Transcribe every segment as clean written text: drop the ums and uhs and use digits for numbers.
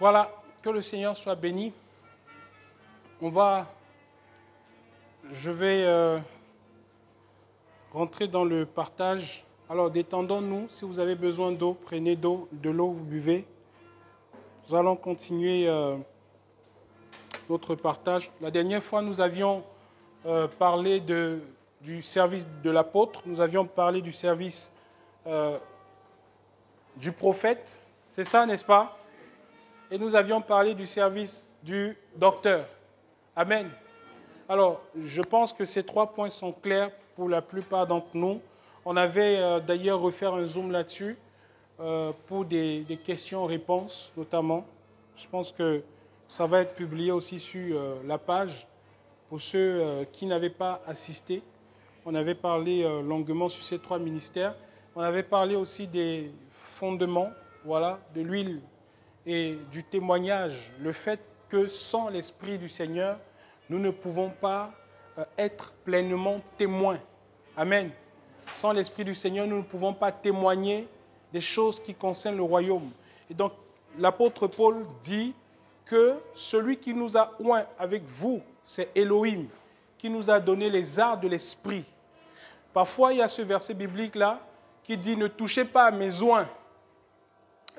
Voilà, que le Seigneur soit béni. Je vais rentrer dans le partage. Alors, détendons-nous. Si vous avez besoin d'eau, prenez de l'eau, vous buvez. Nous allons continuer notre partage. La dernière fois, nous avions parlé du service de l'apôtre. Nous avions parlé du service du prophète. C'est ça, n'est-ce pas? Et nous avions parlé du service du docteur. Amen. Alors, je pense que ces 3 points sont clairs pour la plupart d'entre nous. On avait d'ailleurs refait un zoom là-dessus pour des questions-réponses notamment. Je pense que ça va être publié aussi sur la page pour ceux qui n'avaient pas assisté. On avait parlé longuement sur ces 3 ministères. On avait parlé aussi des fondements, voilà, de l'huile et du témoignage, le fait que sans l'Esprit du Seigneur, nous ne pouvons pas être pleinement témoins. Amen. Sans l'Esprit du Seigneur, nous ne pouvons pas témoigner des choses qui concernent le royaume. Et donc, l'apôtre Paul dit que celui qui nous a oints avec vous, c'est Elohim, qui nous a donné les arts de l'Esprit. Parfois, il y a ce verset biblique-là qui dit « Ne touchez pas à mes oints ».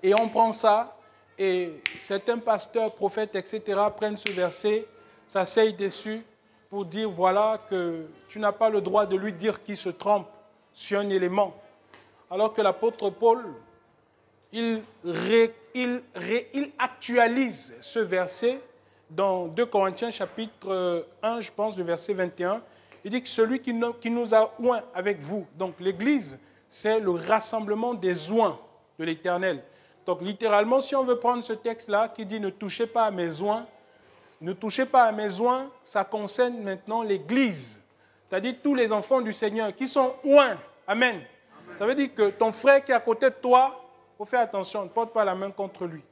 Et on prend ça, et certains pasteurs, prophètes, etc. prennent ce verset, s'asseyent dessus pour dire, voilà, que tu n'as pas le droit de lui dire qu'il se trompe sur un élément. Alors que l'apôtre Paul, il actualise ce verset dans 2 Corinthiens chapitre 1, je pense, le verset 21. Il dit que celui qui nous a oints avec vous, donc l'Église, c'est le rassemblement des oints de l'Éternel. Donc littéralement, si on veut prendre ce texte-là qui dit « Ne touchez pas à mes oints », ne touchez pas à mes oints, ça concerne maintenant l'Église. C'est-à-dire tous les enfants du Seigneur qui sont oints. Amen. Amen. Ça veut dire que ton frère qui est à côté de toi, il faut faire attention, ne porte pas la main contre lui.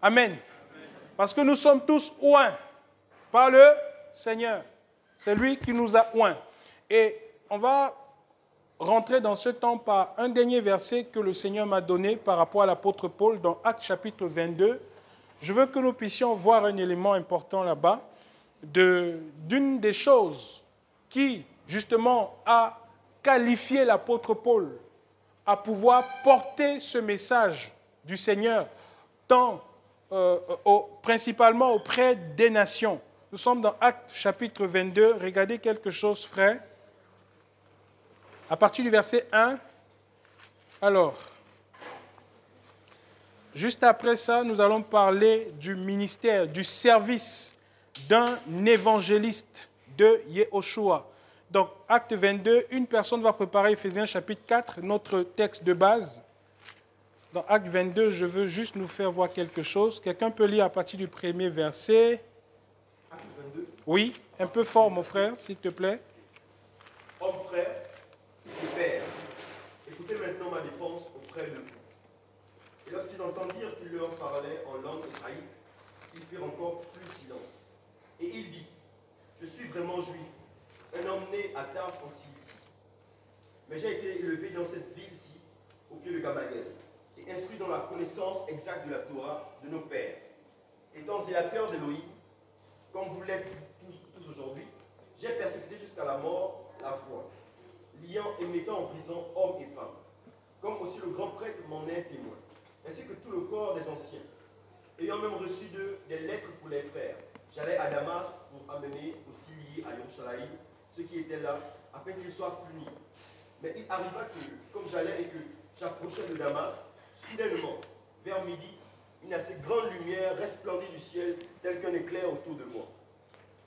Amen. Parce que nous sommes tous oints par le Seigneur. C'est lui qui nous a oints. Et on va rentrer dans ce temps par un dernier verset que le Seigneur m'a donné par rapport à l'apôtre Paul dans Actes chapitre 22. Je veux que nous puissions voir un élément important là-bas d'une des choses qui, justement, a qualifié l'apôtre Paul à pouvoir porter ce message du Seigneur, principalement auprès des nations. Nous sommes dans Actes chapitre 22. Regardez quelque chose, frère. À partir du verset 1, alors, juste après ça, nous allons parler du ministère, du service d'un évangéliste de Yehoshua. Donc, acte 22, une personne va préparer Éphésiens chapitre 4, notre texte de base. Dans acte 22, je veux juste nous faire voir quelque chose. Quelqu'un peut lire à partir du premier verset. Acte 22. Oui, un peu fort, mon frère, s'il te plaît. Hommes frères et pères, écoutez maintenant ma défense auprès de vous. Et lorsqu'ils entendirent qu'il leur parlait en langue hébraïque, ils firent encore plus silence. Et il dit, je suis vraiment juif, un homme né à Tars en Cilicie. Mais j'ai été élevé dans cette ville-ci, au pied de Gamaliel, et instruit dans la connaissance exacte de la Torah de nos pères. Étant zélateur d'Élohim, comme vous l'êtes tous aujourd'hui, j'ai persécuté jusqu'à la mort la foi, liant et mettant en prison hommes et femmes, comme aussi le grand prêtre m'en est témoin, ainsi que tout le corps des anciens. Ayant même reçu d'eux des lettres pour les frères, j'allais à Damas pour amener aussi liés à Yerushalayim ceux qui étaient là, afin qu'ils soient punis. Mais il arriva que, comme j'allais et que j'approchais de Damas, soudainement, vers midi, une assez grande lumière resplendit du ciel, tel qu'un éclair autour de moi.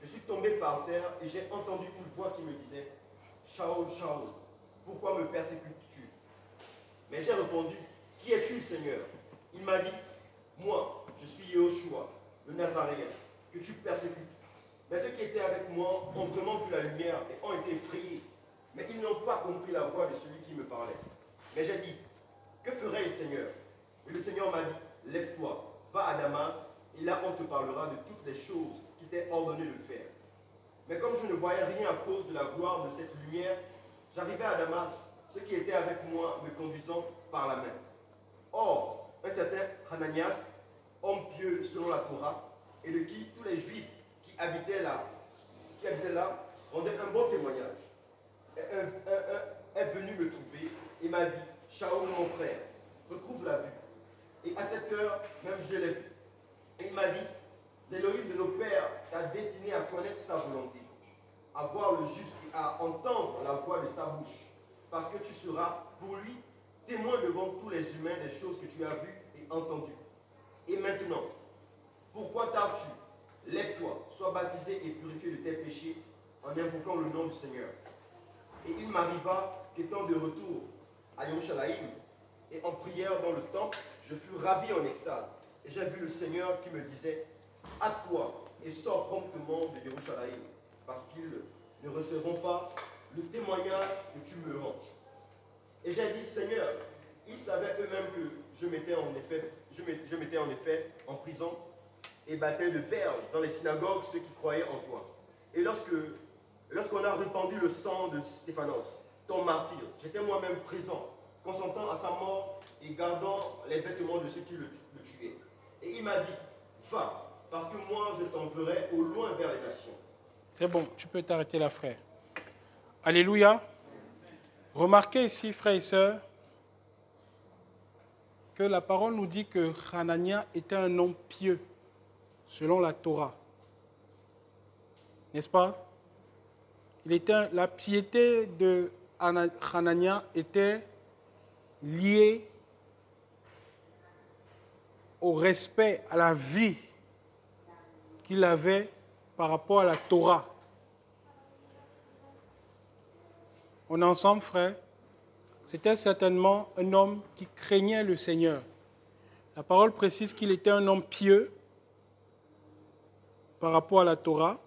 Je suis tombé par terre et j'ai entendu une voix qui me disait « Shaul, Shaul, pourquoi me persécutes-tu » Mais j'ai répondu « Qui es-tu, Seigneur » Il m'a dit « Moi, je suis Yehoshua, le Nazaréen, que tu persécutes. » Mais ceux qui étaient avec moi ont vraiment vu la lumière et ont été effrayés. Mais ils n'ont pas compris la voix de celui qui me parlait. Mais j'ai dit « Que ferai-je, Seigneur » Et le Seigneur m'a dit « Lève-toi, va à Damas, et là on te parlera de toutes les choses qu'il t'est ordonné de faire. » Mais comme je ne voyais rien à cause de la gloire de cette lumière, j'arrivai à Damas, ceux qui étaient avec moi me conduisant par la main. Or, un certain Hananias, homme pieux selon la Torah, et de qui tous les Juifs qui habitaient là rendaient un bon témoignage, est venu me trouver et m'a dit, Shaoul mon frère, retrouve la vue. Et à cette heure, même je l'ai vu. Et il m'a dit, l'Élohim de nos pères t'a destiné à connaître sa volonté, à voir le juste et à entendre la voix de sa bouche, parce que tu seras pour lui témoin devant tous les humains des choses que tu as vues et entendues. Et maintenant, pourquoi tardes-tu? Lève-toi, sois baptisé et purifié de tes péchés en invoquant le nom du Seigneur. Et il m'arriva qu'étant de retour à Yerushalayim et en prière dans le temple, je fus ravi en extase. Et j'ai vu le Seigneur qui me disait, hâte-toi et sors promptement de Yerushalayim, parce qu'ils ne recevront pas le témoignage que tu me rends. Et j'ai dit, Seigneur, ils savaient eux-mêmes que je m'étais en effet en prison et battais de verge dans les synagogues ceux qui croyaient en toi. Et lorsqu'on a répandu le sang de Stéphanos, ton martyr, j'étais moi-même présent, consentant à sa mort et gardant les vêtements de ceux qui le tuaient. Et il m'a dit, va, parce que moi je t'enverrai au loin vers les nations. C'est bon, tu peux t'arrêter là, frère. Alléluia. Remarquez ici, frères et sœurs, que la parole nous dit que Hanania était un homme pieux, selon la Torah. N'est-ce pas? La piété de Hanania était liée au respect, à la vie qu'il avait par rapport à la Torah. On est ensemble, frère? C'était certainement un homme qui craignait le Seigneur. La parole précise qu'il était un homme pieux par rapport à la Torah.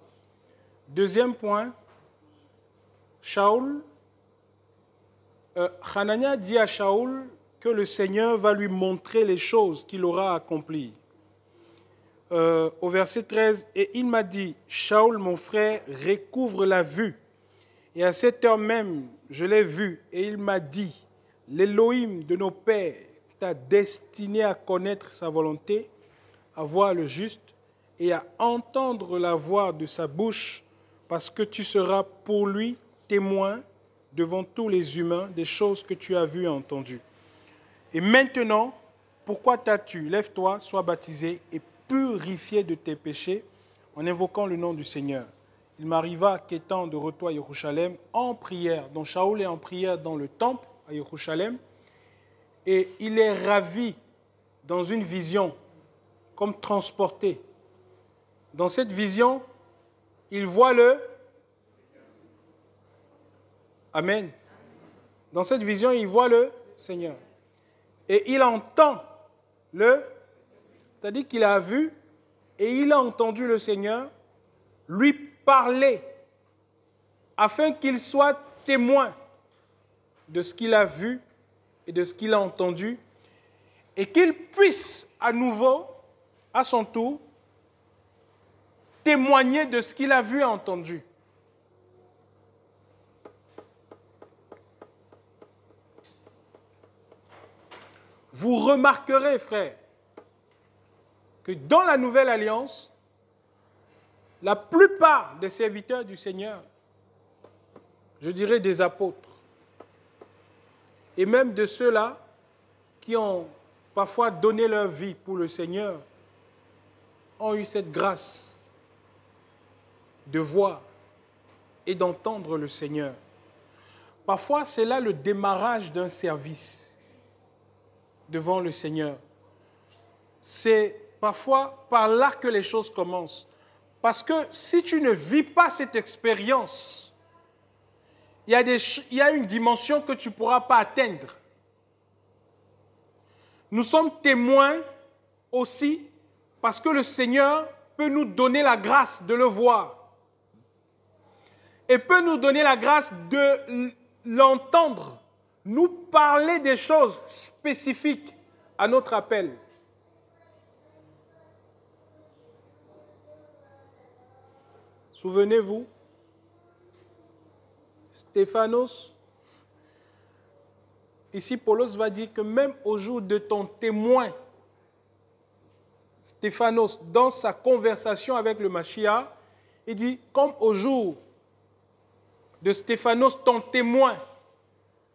Deuxième point, Hanania dit à Shaoul que le Seigneur va lui montrer les choses qu'il aura accomplies. Au verset 13, « Et il m'a dit, Shaoul, mon frère, recouvre la vue. Et à cette heure même, je l'ai vu, et il m'a dit, l'Élohim de nos pères t'a destiné à connaître sa volonté, à voir le juste et à entendre la voix de sa bouche, parce que tu seras pour lui témoin devant tous les humains des choses que tu as vues et entendues. Et maintenant, pourquoi t'as-tu? Lève-toi, sois baptisé et purifié de tes péchés en invoquant le nom du Seigneur. Il m'arriva qu'étant de retour à Jérusalem, en prière, donc Shaoul est en prière dans le temple à Jérusalem, et il est ravi dans une vision, comme transporté. Dans cette vision, il voit le... Amen. Dans cette vision, il voit le Seigneur. Et il entend c'est-à-dire qu'il a vu et il a entendu le Seigneur lui parler afin qu'il soit témoin de ce qu'il a vu et de ce qu'il a entendu et qu'il puisse à nouveau, à son tour, témoigner de ce qu'il a vu et entendu. Vous remarquerez, frères, que dans la Nouvelle Alliance, la plupart des serviteurs du Seigneur, je dirais des apôtres, et même de ceux-là qui ont parfois donné leur vie pour le Seigneur, ont eu cette grâce de voir et d'entendre le Seigneur. Parfois, c'est là le démarrage d'un service devant le Seigneur. C'est parfois par là que les choses commencent. Parce que si tu ne vis pas cette expérience, il y a une dimension que tu ne pourras pas atteindre. Nous sommes témoins aussi parce que le Seigneur peut nous donner la grâce de le voir et peut nous donner la grâce de l'entendre, nous parler des choses spécifiques à notre appel. Souvenez-vous, Stéphanos, ici Paulos va dire que même au jour de ton témoin Stéphanos, dans sa conversation avec le Mashiach, il dit, comme au jour de Stéphanos, ton témoin.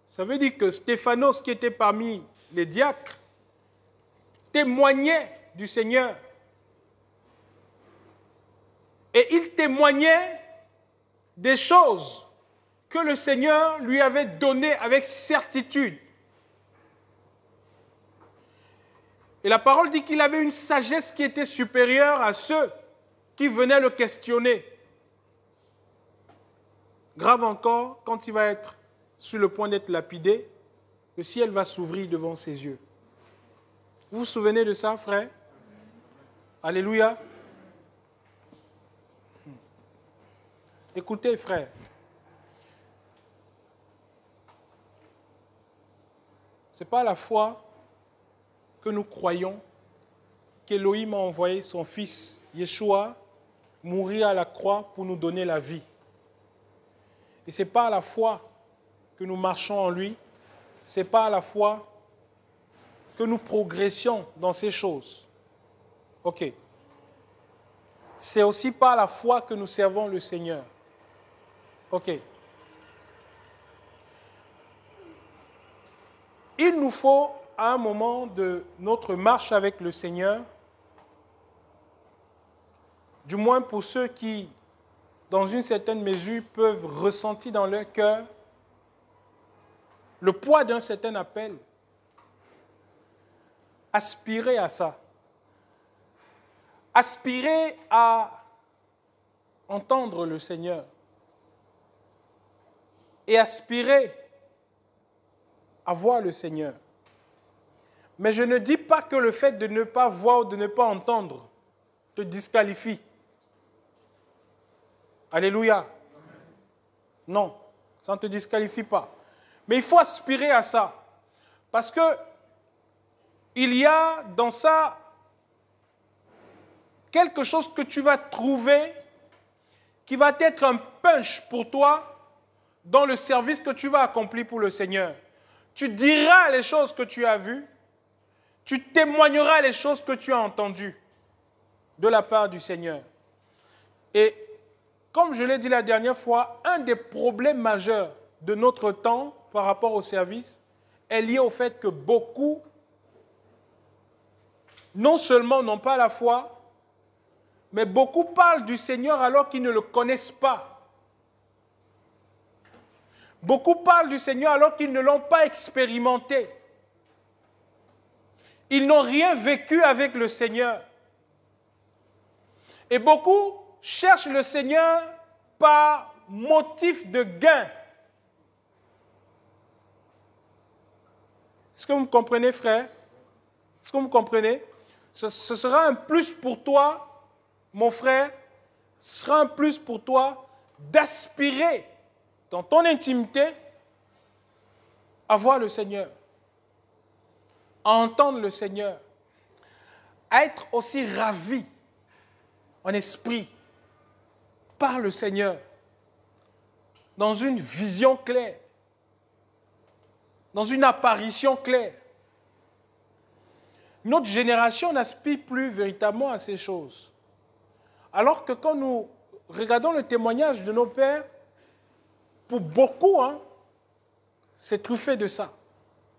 Ça veut dire que Stéphanos, qui était parmi les diacres, témoignait du Seigneur. Et il témoignait des choses que le Seigneur lui avait données avec certitude. Et la parole dit qu'il avait une sagesse qui était supérieure à ceux qui venaient le questionner. Grave encore, quand il va être sur le point d'être lapidé, le ciel va s'ouvrir devant ses yeux. Vous vous souvenez de ça, frère? Alléluia. Écoutez, frère. Ce n'est pas la foi que nous croyons qu'Élohim a envoyé son fils, Yeshua, mourir à la croix pour nous donner la vie. Et ce n'est pas la foi que nous marchons en lui, ce n'est pas la foi que nous progressions dans ces choses. Ok. C'est aussi par la foi que nous servons le Seigneur. Ok. Il nous faut, à un moment de notre marche avec le Seigneur, du moins pour ceux qui, dans une certaine mesure, peuvent ressentir dans leur cœur le poids d'un certain appel, aspirer à ça. Aspirer à entendre le Seigneur. Et aspirer à voir le Seigneur. Mais je ne dis pas que le fait de ne pas voir ou de ne pas entendre te disqualifie. Alléluia. Non, ça ne te disqualifie pas. Mais il faut aspirer à ça. Parce que il y a dans ça quelque chose que tu vas trouver qui va être un punch pour toi dans le service que tu vas accomplir pour le Seigneur. Tu diras les choses que tu as vues, tu témoigneras les choses que tu as entendues de la part du Seigneur. Et comme je l'ai dit la dernière fois, un des problèmes majeurs de notre temps par rapport au service est lié au fait que beaucoup, non seulement n'ont pas la foi, mais beaucoup parlent du Seigneur alors qu'ils ne le connaissent pas. Beaucoup parlent du Seigneur alors qu'ils ne l'ont pas expérimenté. Ils n'ont rien vécu avec le Seigneur. Et beaucoup cherchent le Seigneur par motif de gain. Est-ce que vous me comprenez, frère? Est-ce que vous me comprenez? Ce sera un plus pour toi, mon frère, ce sera un plus pour toi d'aspirer dans ton intimité à voir le Seigneur, à entendre le Seigneur, à être aussi ravi en esprit par le Seigneur, dans une vision claire, dans une apparition claire. Notre génération n'aspire plus véritablement à ces choses. Alors que quand nous regardons le témoignage de nos pères, pour beaucoup, c'est truffé de ça.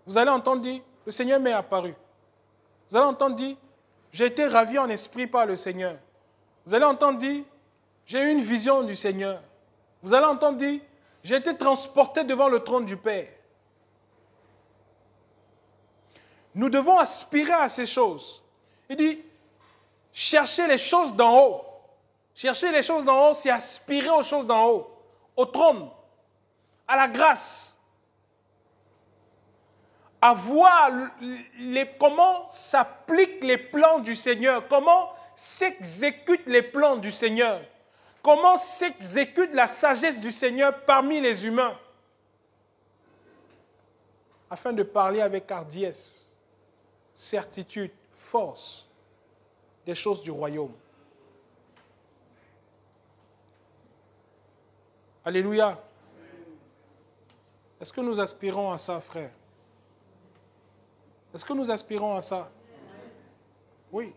Vous allez entendre dire, le Seigneur m'est apparu. Vous allez entendre dire, j'ai été ravi en esprit par le Seigneur. Vous allez entendre dire, j'ai eu une vision du Seigneur. Vous allez entendre dire, j'ai été transporté devant le trône du Père. Nous devons aspirer à ces choses. Il dit, chercher les choses d'en haut. Chercher les choses d'en haut, c'est aspirer aux choses d'en haut, au trône, à la grâce. À voir comment s'appliquent les plans du Seigneur, comment s'exécutent les plans du Seigneur, comment s'exécute la sagesse du Seigneur parmi les humains, afin de parler avec hardiesse, certitude, force des choses du royaume. Alléluia. Est-ce que nous aspirons à ça, frère? Est-ce que nous aspirons à ça? Oui.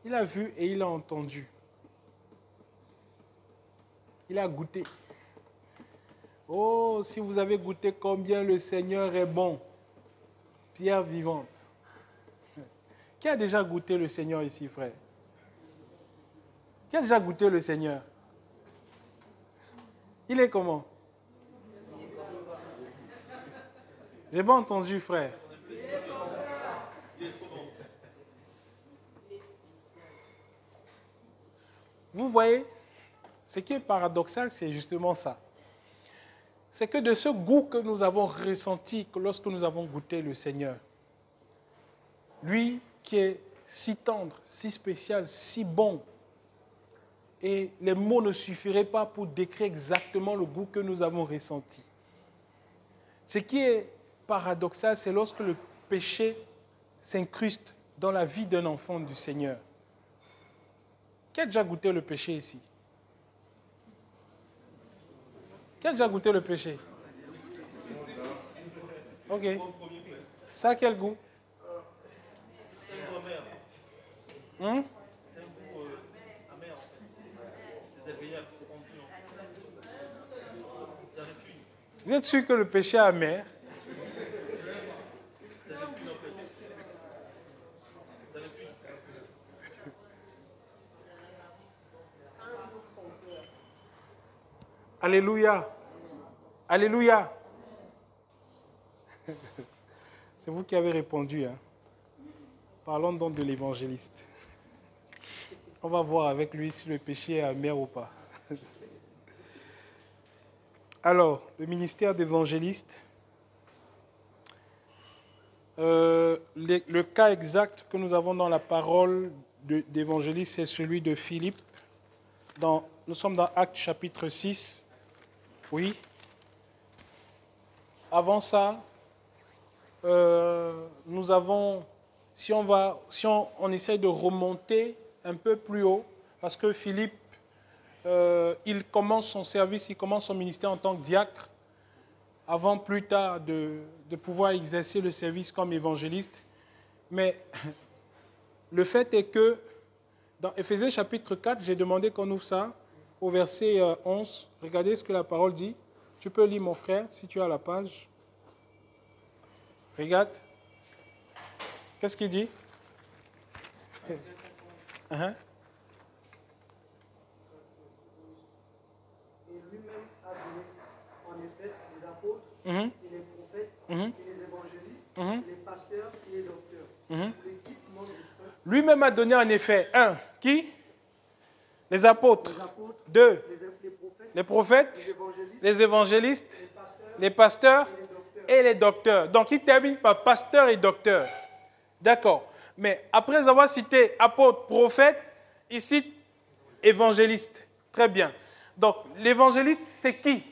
Il a vu et il a entendu. Il a goûté. Oh, si vous avez goûté combien le Seigneur est bon. Pierre vivante. Qui a déjà goûté le Seigneur ici, frère? Qui a déjà goûté le Seigneur? Il est comment? J'ai pas entendu, frère. Vous voyez, ce qui est paradoxal, c'est justement ça. C'est que de ce goût que nous avons ressenti lorsque nous avons goûté le Seigneur, lui qui est si tendre, si spécial, si bon, et les mots ne suffiraient pas pour décrire exactement le goût que nous avons ressenti. Ce qui est paradoxal, c'est lorsque le péché s'incruste dans la vie d'un enfant du Seigneur. Qui a déjà goûté le péché ici? Qui a déjà goûté le péché? Ok. Ça a quel goût? C'est un goût amer, en fait. Désagréable, ça répugne. Vous êtes sûr que le péché est amer? Ça répugne, en fait. Ça répugne. Alléluia. Alléluia. C'est vous qui avez répondu. Hein. Parlons donc de l'évangéliste. On va voir avec lui si le péché est amer ou pas. Alors, le ministère d'évangéliste. Le cas exact que nous avons dans la parole d'évangéliste, c'est celui de Philippe. Nous sommes dans Actes chapitre 6. Oui. Avant ça, nous avons, si on essaie de remonter un peu plus haut, parce que Philippe, il commence son service, il commence son ministère en tant que diacre, avant plus tard de pouvoir exercer le service comme évangéliste. Mais le fait est que dans Éphésiens chapitre 4, j'ai demandé qu'on ouvre ça au verset 11. Regardez ce que la parole dit. Tu peux lire, mon frère, si tu as la page. Regarde. Qu'est-ce qu'il dit? Uh-huh. Et lui-même a donné en effet les apôtres, Mm-hmm. et les prophètes, Mm-hmm. et les évangélistes, Mm-hmm. et les pasteurs et les docteurs. Mm-hmm. L'équipement des saints, Lui-même a donné en effet, qui? Les apôtres. les apôtres, 2. les prophètes, Les prophètes, les évangélistes, les évangélistes, les pasteurs les docteurs. et les docteurs. Donc, il termine par pasteur et docteur. D'accord. Mais après avoir cité apôtre, prophète, il cite évangéliste. Très bien. Donc, l'évangéliste, c'est qui?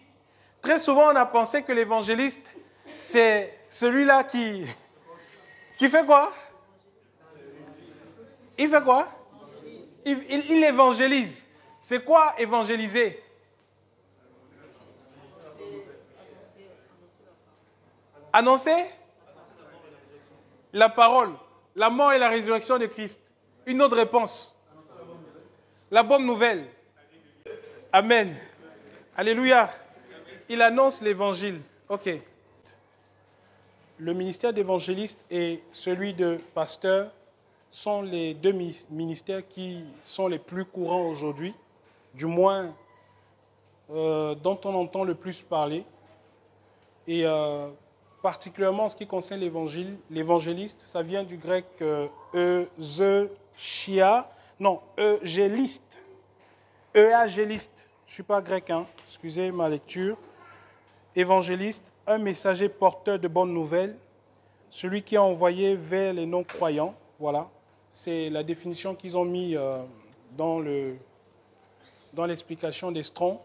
Très souvent, on a pensé que l'évangéliste, c'est celui-là qui fait quoi? Il fait quoi? Il évangélise. C'est quoi évangéliser? Annoncer la parole, la mort et la résurrection de Christ. Une autre réponse. La bonne nouvelle. Amen. Alléluia. Il annonce l'évangile. Ok. Le ministère d'évangéliste et celui de pasteur sont les deux ministères qui sont les plus courants aujourd'hui, du moins dont on entend le plus parler. Et particulièrement en ce qui concerne l'évangéliste, ça vient du grec eugéliste. Eagéliste. Je ne suis pas grec, hein. Excusez ma lecture. Évangéliste, un messager porteur de bonnes nouvelles, celui qui est envoyé vers les non-croyants. Voilà, c'est la définition qu'ils ont mis dans l'explication des Strong.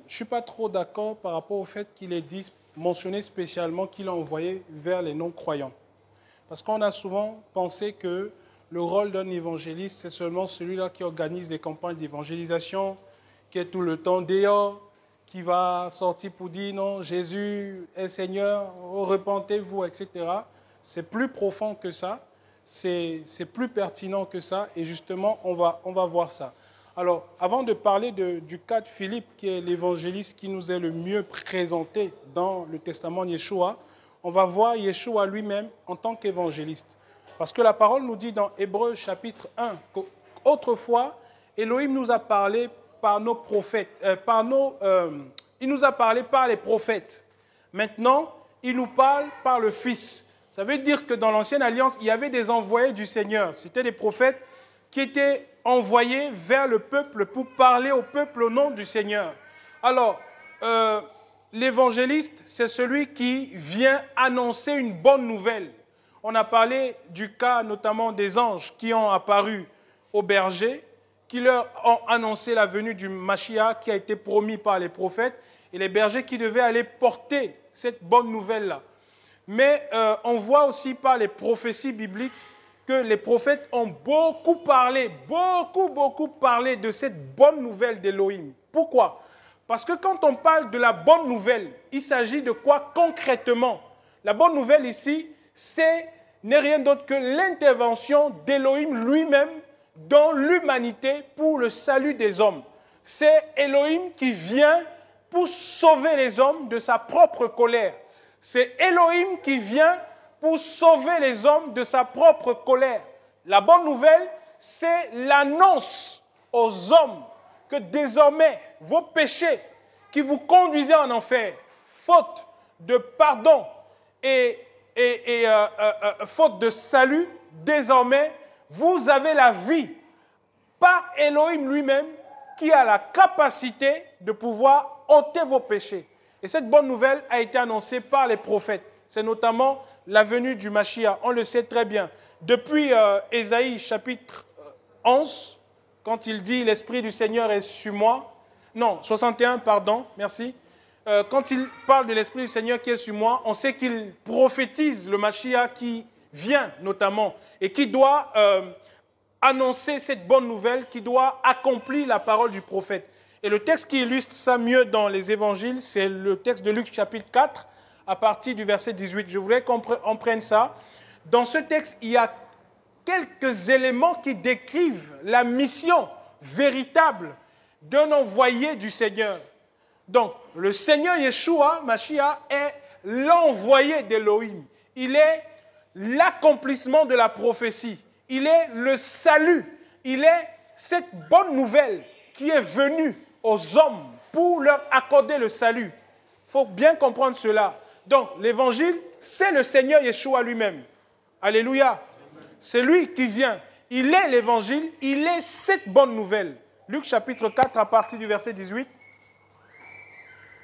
Je ne suis pas trop d'accord par rapport au fait qu'il est mentionné spécialement qu'il a envoyé vers les non-croyants. Parce qu'on a souvent pensé que le rôle d'un évangéliste, c'est seulement celui-là qui organise les campagnes d'évangélisation, qui est tout le temps dehors, qui va sortir pour dire non, Jésus est Seigneur, repentez-vous, etc. C'est plus profond que ça. c'est plus pertinent que ça, et justement, on va voir ça. Alors, avant de parler du cas de Philippe, qui est l'évangéliste qui nous est le mieux présenté dans le testament de Yeshua, on va voir Yeshua lui-même en tant qu'évangéliste. Parce que la parole nous dit dans Hébreux chapitre 1 qu'autrefois, Elohim nous a parlé par nos prophètes, il nous a parlé par les prophètes. Maintenant, il nous parle par le Fils. Ça veut dire que dans l'Ancienne Alliance, il y avait des envoyés du Seigneur. C'était des prophètes qui étaient envoyés vers le peuple pour parler au peuple au nom du Seigneur. Alors, l'évangéliste, c'est celui qui vient annoncer une bonne nouvelle. On a parlé du cas notamment des anges qui ont apparu aux bergers, qui leur ont annoncé la venue du Mashiach qui a été promis par les prophètes, et les bergers qui devaient aller porter cette bonne nouvelle-là. Mais on voit aussi par les prophéties bibliques que les prophètes ont beaucoup parlé de cette bonne nouvelle d'Élohim. Pourquoi? Parce que quand on parle de la bonne nouvelle, il s'agit de quoi concrètement? La bonne nouvelle ici, n'est rien d'autre que l'intervention d'Élohim lui-même dans l'humanité pour le salut des hommes. C'est Élohim qui vient pour sauver les hommes de sa propre colère. C'est Élohim qui vient pour sauver les hommes de sa propre colère. La bonne nouvelle, c'est l'annonce aux hommes que désormais vos péchés qui vous conduisaient en enfer, faute de pardon et faute de salut, désormais, vous avez la vie par Elohim lui-même qui a la capacité de pouvoir ôter vos péchés. Et cette bonne nouvelle a été annoncée par les prophètes. C'est notamment la venue du Mashiach. On le sait très bien. Depuis Ésaïe chapitre 11, quand il dit « L'Esprit du Seigneur est sur moi », non, 61, pardon, merci. Quand il parle de l'Esprit du Seigneur qui est sur moi, on sait qu'il prophétise le Mashiach qui vient notamment et qui doit annoncer cette bonne nouvelle, qui doit accomplir la parole du prophète. Et le texte qui illustre ça mieux dans les évangiles, c'est le texte de Luc chapitre 4, à partir du verset 18. Je voulais qu'on prenne ça. Dans ce texte, il y a quelques éléments qui décrivent la mission véritable d'un envoyé du Seigneur. Donc, le Seigneur Yeshua, Mashiach, est l'envoyé d'Élohim. Il est l'accomplissement de la prophétie. Il est le salut. Il est cette bonne nouvelle qui est venue aux hommes pour leur accorder le salut. Il faut bien comprendre cela. Donc, l'évangile, c'est le Seigneur Yeshua lui-même. Alléluia. C'est lui qui vient. Il est l'évangile, il est cette bonne nouvelle. Luc chapitre 4, à partir du verset 18.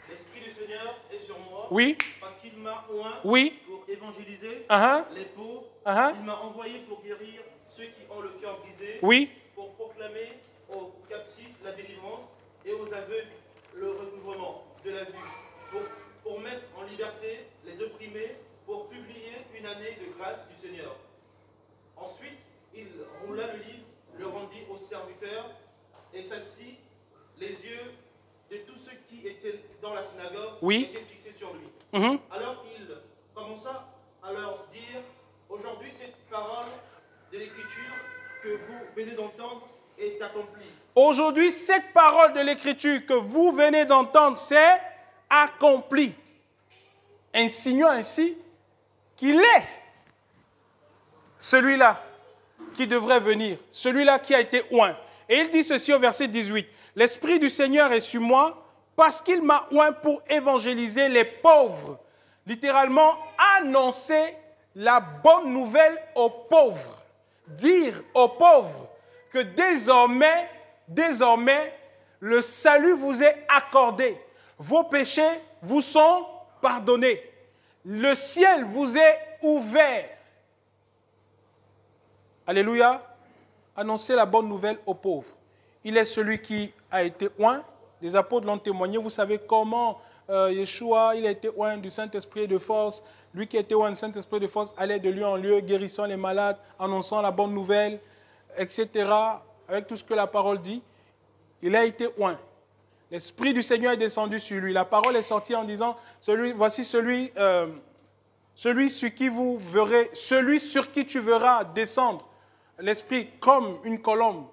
L'Esprit du Seigneur est sur moi. Oui. Parce qu'il m'a oint Oui. pour évangéliser les pauvres. Il m'a envoyé pour guérir ceux qui ont le cœur brisé. Oui. Pour proclamer aux captifs la délivrance et aux aveugles le recouvrement de la vue. Pour mettre en liberté les opprimés, pour publier une année de grâce du Seigneur. Ensuite, il roula le livre, le rendit aux serviteurs et s'assit. Les yeux de tous ceux qui étaient dans la synagogue étaient fixés sur lui. Alors il commença à leur dire, aujourd'hui cette parole de l'Écriture que vous venez d'entendre est accomplie. Aujourd'hui, cette parole de l'Écriture que vous venez d'entendre, c'est accomplie. Insinuant ainsi qu'il est celui-là qui devrait venir, celui-là qui a été oint. Et il dit ceci au verset 18. L'Esprit du Seigneur est sur moi parce qu'il m'a oint pour évangéliser les pauvres. Littéralement, annoncer la bonne nouvelle aux pauvres. Dire aux pauvres que désormais, le salut vous est accordé. Vos péchés vous sont pardonnés. Le ciel vous est ouvert. Alléluia. Annoncez la bonne nouvelle aux pauvres. Il est celui qui a été oint. Les apôtres l'ont témoigné. Vous savez comment Yeshua, il a été oint du Saint-Esprit de force. Lui qui était oint du Saint-Esprit de force allait de lieu en lieu, guérissant les malades, annonçant la bonne nouvelle, etc. Avec tout ce que la parole dit. Il a été oint. L'Esprit du Seigneur est descendu sur lui. La parole est sortie en disant, voici celui celui sur qui tu verras descendre l'Esprit comme une colombe,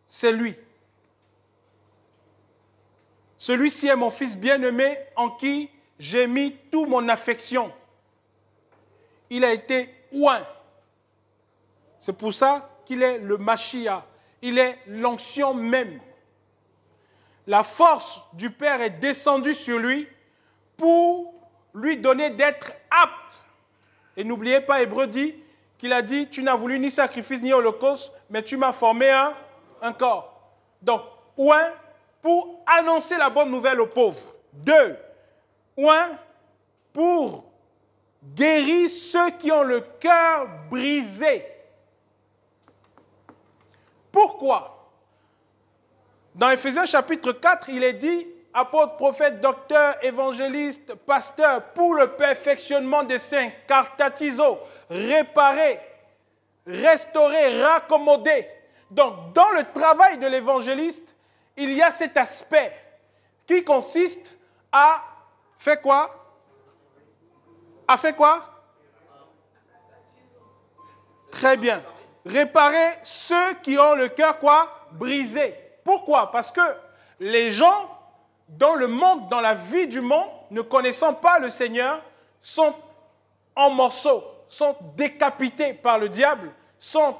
c'est lui. Celui-ci est mon Fils bien-aimé en qui j'ai mis toute mon affection. Il a été oint. C'est pour ça qu'il est le Mashiach. Il est l'onction même. La force du Père est descendue sur lui pour lui donner d'être apte. Et n'oubliez pas, Hébreu dit qu'il a dit, tu n'as voulu ni sacrifice ni holocauste, mais tu m'as formé un corps. Donc, oint pour annoncer la bonne nouvelle aux pauvres. 2, oint pour guérir ceux qui ont le cœur brisé. Pourquoi? Dans Éphésiens chapitre 4, il est dit, apôtre, prophète, docteur, évangéliste, pasteur, pour le perfectionnement des saints, cartatizo, réparer, restaurer, raccommoder. Donc, dans le travail de l'évangéliste, il y a cet aspect qui consiste à faire quoi? À faire quoi? Très bien. Réparer ceux qui ont le cœur quoi? Brisé. Pourquoi? Parce que les gens dans le monde, dans la vie du monde, ne connaissant pas le Seigneur, sont en morceaux, sont décapités par le diable, sont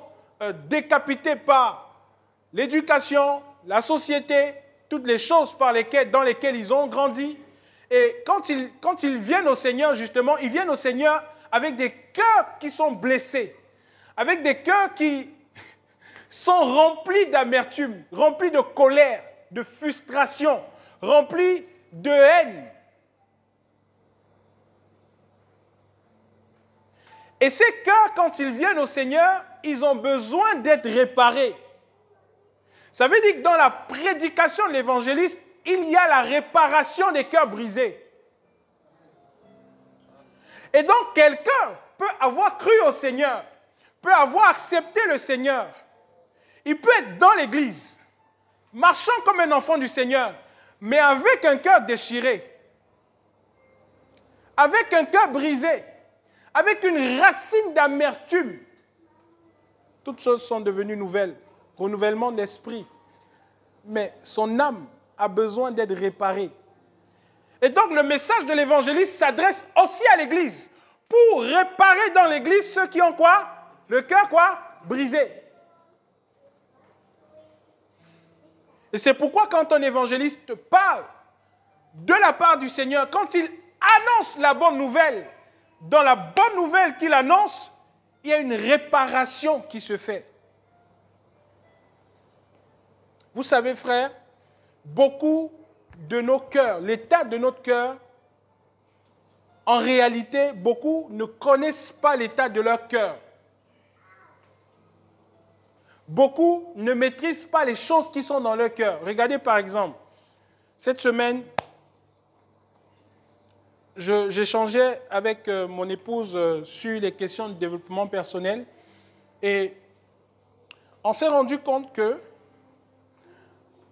décapités par l'éducation, la société, toutes les choses dans lesquelles ils ont grandi. Et quand ils viennent au Seigneur, justement, ils viennent au Seigneur avec des cœurs qui sont blessés, avec des cœurs qui sont remplis d'amertume, remplis de colère, de frustration, remplis de haine. Et ces cœurs, quand ils viennent au Seigneur, ils ont besoin d'être réparés. Ça veut dire que dans la prédication de l'évangéliste, il y a la réparation des cœurs brisés. Et donc, quelqu'un peut avoir cru au Seigneur, peut avoir accepté le Seigneur. Il peut être dans l'église, marchant comme un enfant du Seigneur, mais avec un cœur déchiré, avec un cœur brisé, avec une racine d'amertume. Toutes choses sont devenues nouvelles, renouvellement d'esprit. Mais son âme a besoin d'être réparée. Et donc le message de l'évangéliste s'adresse aussi à l'église, pour réparer dans l'église ceux qui ont quoi? Le cœur quoi? Brisé. Et c'est pourquoi quand un évangéliste parle de la part du Seigneur, quand il annonce la bonne nouvelle, dans la bonne nouvelle qu'il annonce, il y a une réparation qui se fait. Vous savez, frères, beaucoup de nos cœurs, l'état de notre cœur, en réalité, beaucoup ne connaissent pas l'état de leur cœur. Beaucoup ne maîtrisent pas les choses qui sont dans leur cœur. Regardez par exemple, cette semaine, j'échangeais avec mon épouse sur les questions de développement personnel et on s'est rendu compte que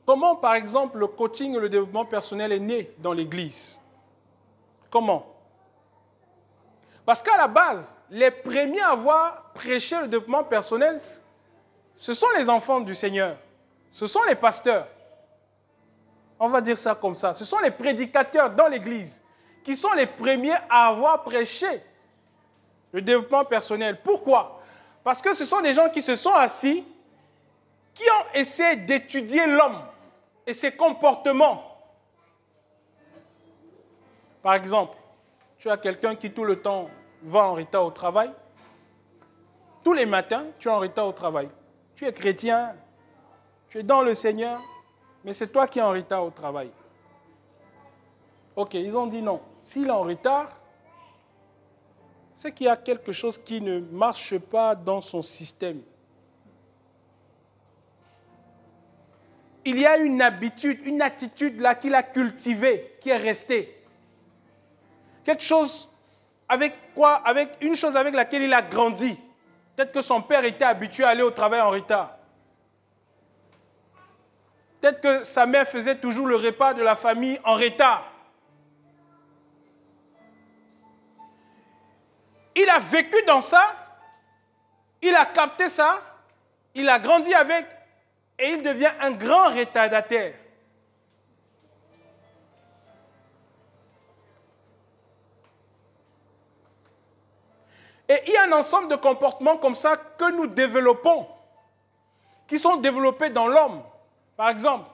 comment, par exemple, le coaching et le développement personnel est né dans l'Église. Comment? Parce qu'à la base, les premiers à avoir prêché le développement personnel, ce sont les enfants du Seigneur. Ce sont les pasteurs. On va dire ça comme ça. Ce sont les prédicateurs dans l'Église qui sont les premiers à avoir prêché le développement personnel. Pourquoi? Parce que ce sont des gens qui se sont assis, qui ont essayé d'étudier l'homme et ses comportements. Par exemple, tu as quelqu'un qui tout le temps va en retard au travail. Tous les matins, tu es en retard au travail. Tu es chrétien, tu es dans le Seigneur, mais c'est toi qui es en retard au travail. Ok, ils ont dit non. S'il est en retard, c'est qu'il y a quelque chose qui ne marche pas dans son système. Il y a une habitude, une attitude là qu'il a cultivée, qui est restée. Quelque chose une chose avec laquelle il a grandi. Peut-être que son père était habitué à aller au travail en retard. Peut-être que sa mère faisait toujours le repas de la famille en retard. il a vécu dans ça, il a capté ça, il a grandi avec, et il devient un grand retardataire. Et il y a un ensemble de comportements comme ça que nous développons, qui sont développés dans l'homme. Par exemple,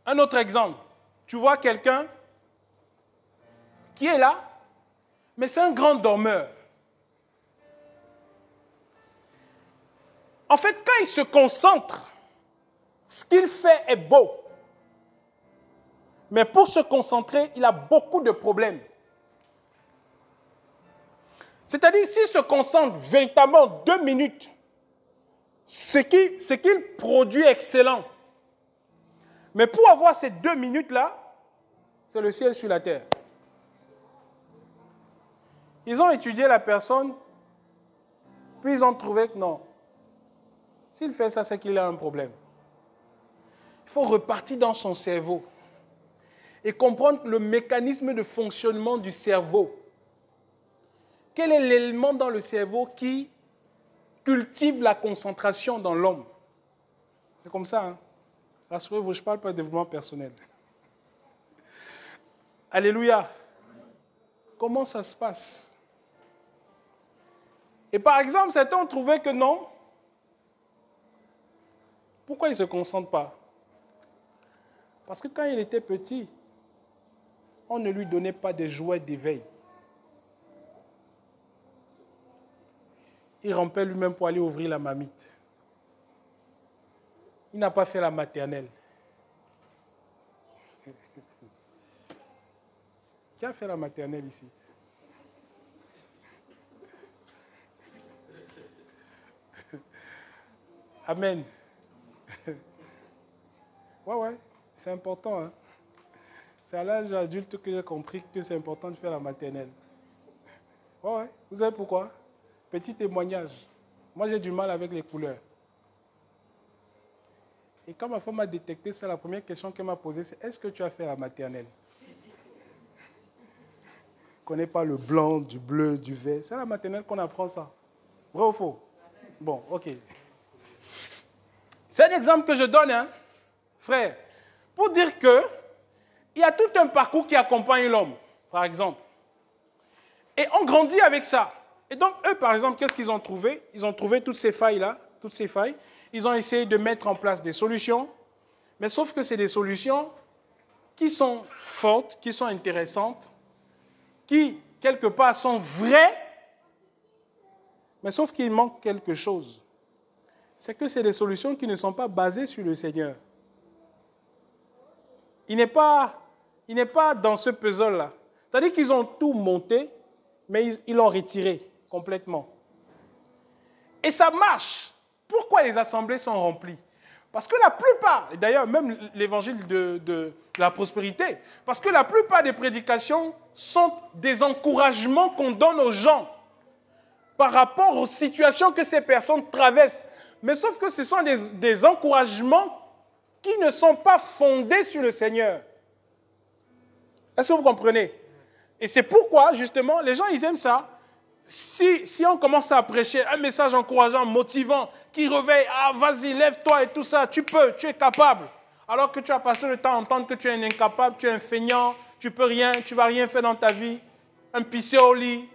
un autre exemple, tu vois quelqu'un qui est là, mais c'est un grand dormeur. En fait, quand il se concentre, ce qu'il fait est beau. Mais pour se concentrer, il a beaucoup de problèmes. C'est-à-dire, s'il se concentre véritablement 2 minutes, ce qu'il produit est excellent. Mais pour avoir ces 2 minutes-là, c'est le ciel sur la terre. Ils ont étudié la personne, puis ils ont trouvé que non. S'il fait ça, c'est qu'il a un problème. Il faut repartir dans son cerveau et comprendre le mécanisme de fonctionnement du cerveau. Quel est l'élément dans le cerveau qui cultive la concentration dans l'homme? C'est comme ça, hein? Rassurez-vous, je ne parle pas de développement personnel. Alléluia. Comment ça se passe? Et par exemple, certains ont trouvé que non. Pourquoi il ne se concentre pas? Parce que quand il était petit, on ne lui donnait pas de jouets d'éveil. Il rampait lui-même pour aller ouvrir la marmite. Il n'a pas fait la maternelle. Qui a fait la maternelle ici? Amen. Ouais, c'est important. Hein? C'est à l'âge adulte que j'ai compris que c'est important de faire la maternelle. Ouais, vous savez pourquoi? Petit témoignage. Moi, j'ai du mal avec les couleurs. Et quand ma femme a détecté ça, la première question qu'elle m'a posée, c'est: est-ce que tu as fait la maternelle? Je ne connais pas le blanc, du bleu, du vert. C'est à la maternelle qu'on apprend ça. Vrai ou faux? Bon, ok. C'est un exemple que je donne, hein, frère, pour dire qu'il y a tout un parcours qui accompagne l'homme, par exemple. Et on grandit avec ça. Et donc, eux, par exemple, qu'est-ce qu'ils ont trouvé? Ils ont trouvé toutes ces failles-là, toutes ces failles. Ils ont essayé de mettre en place des solutions, mais sauf que c'est des solutions qui sont fortes, qui sont intéressantes, qui, quelque part, sont vraies, mais sauf qu'il manque quelque chose. C'est que c'est des solutions qui ne sont pas basées sur le Seigneur. Il n'est pas dans ce puzzle-là. C'est-à-dire qu'ils ont tout monté, mais ils l'ont retiré complètement. Et ça marche. Pourquoi les assemblées sont remplies? Parce que la plupart, et d'ailleurs même l'évangile de la prospérité, parce que la plupart des prédications sont des encouragements qu'on donne aux gens par rapport aux situations que ces personnes traversent. Mais sauf que ce sont des encouragements qui ne sont pas fondés sur le Seigneur. Est-ce que vous comprenez? Et c'est pourquoi, justement, les gens, ils aiment ça. Si on commence à prêcher un message encourageant, motivant, qui réveille, ah vas-y, lève-toi et tout ça, tu peux, tu es capable. Alors que tu as passé le temps à entendre que tu es un incapable, tu es un feignant, tu peux rien, tu ne vas rien faire dans ta vie, un pissé au lit.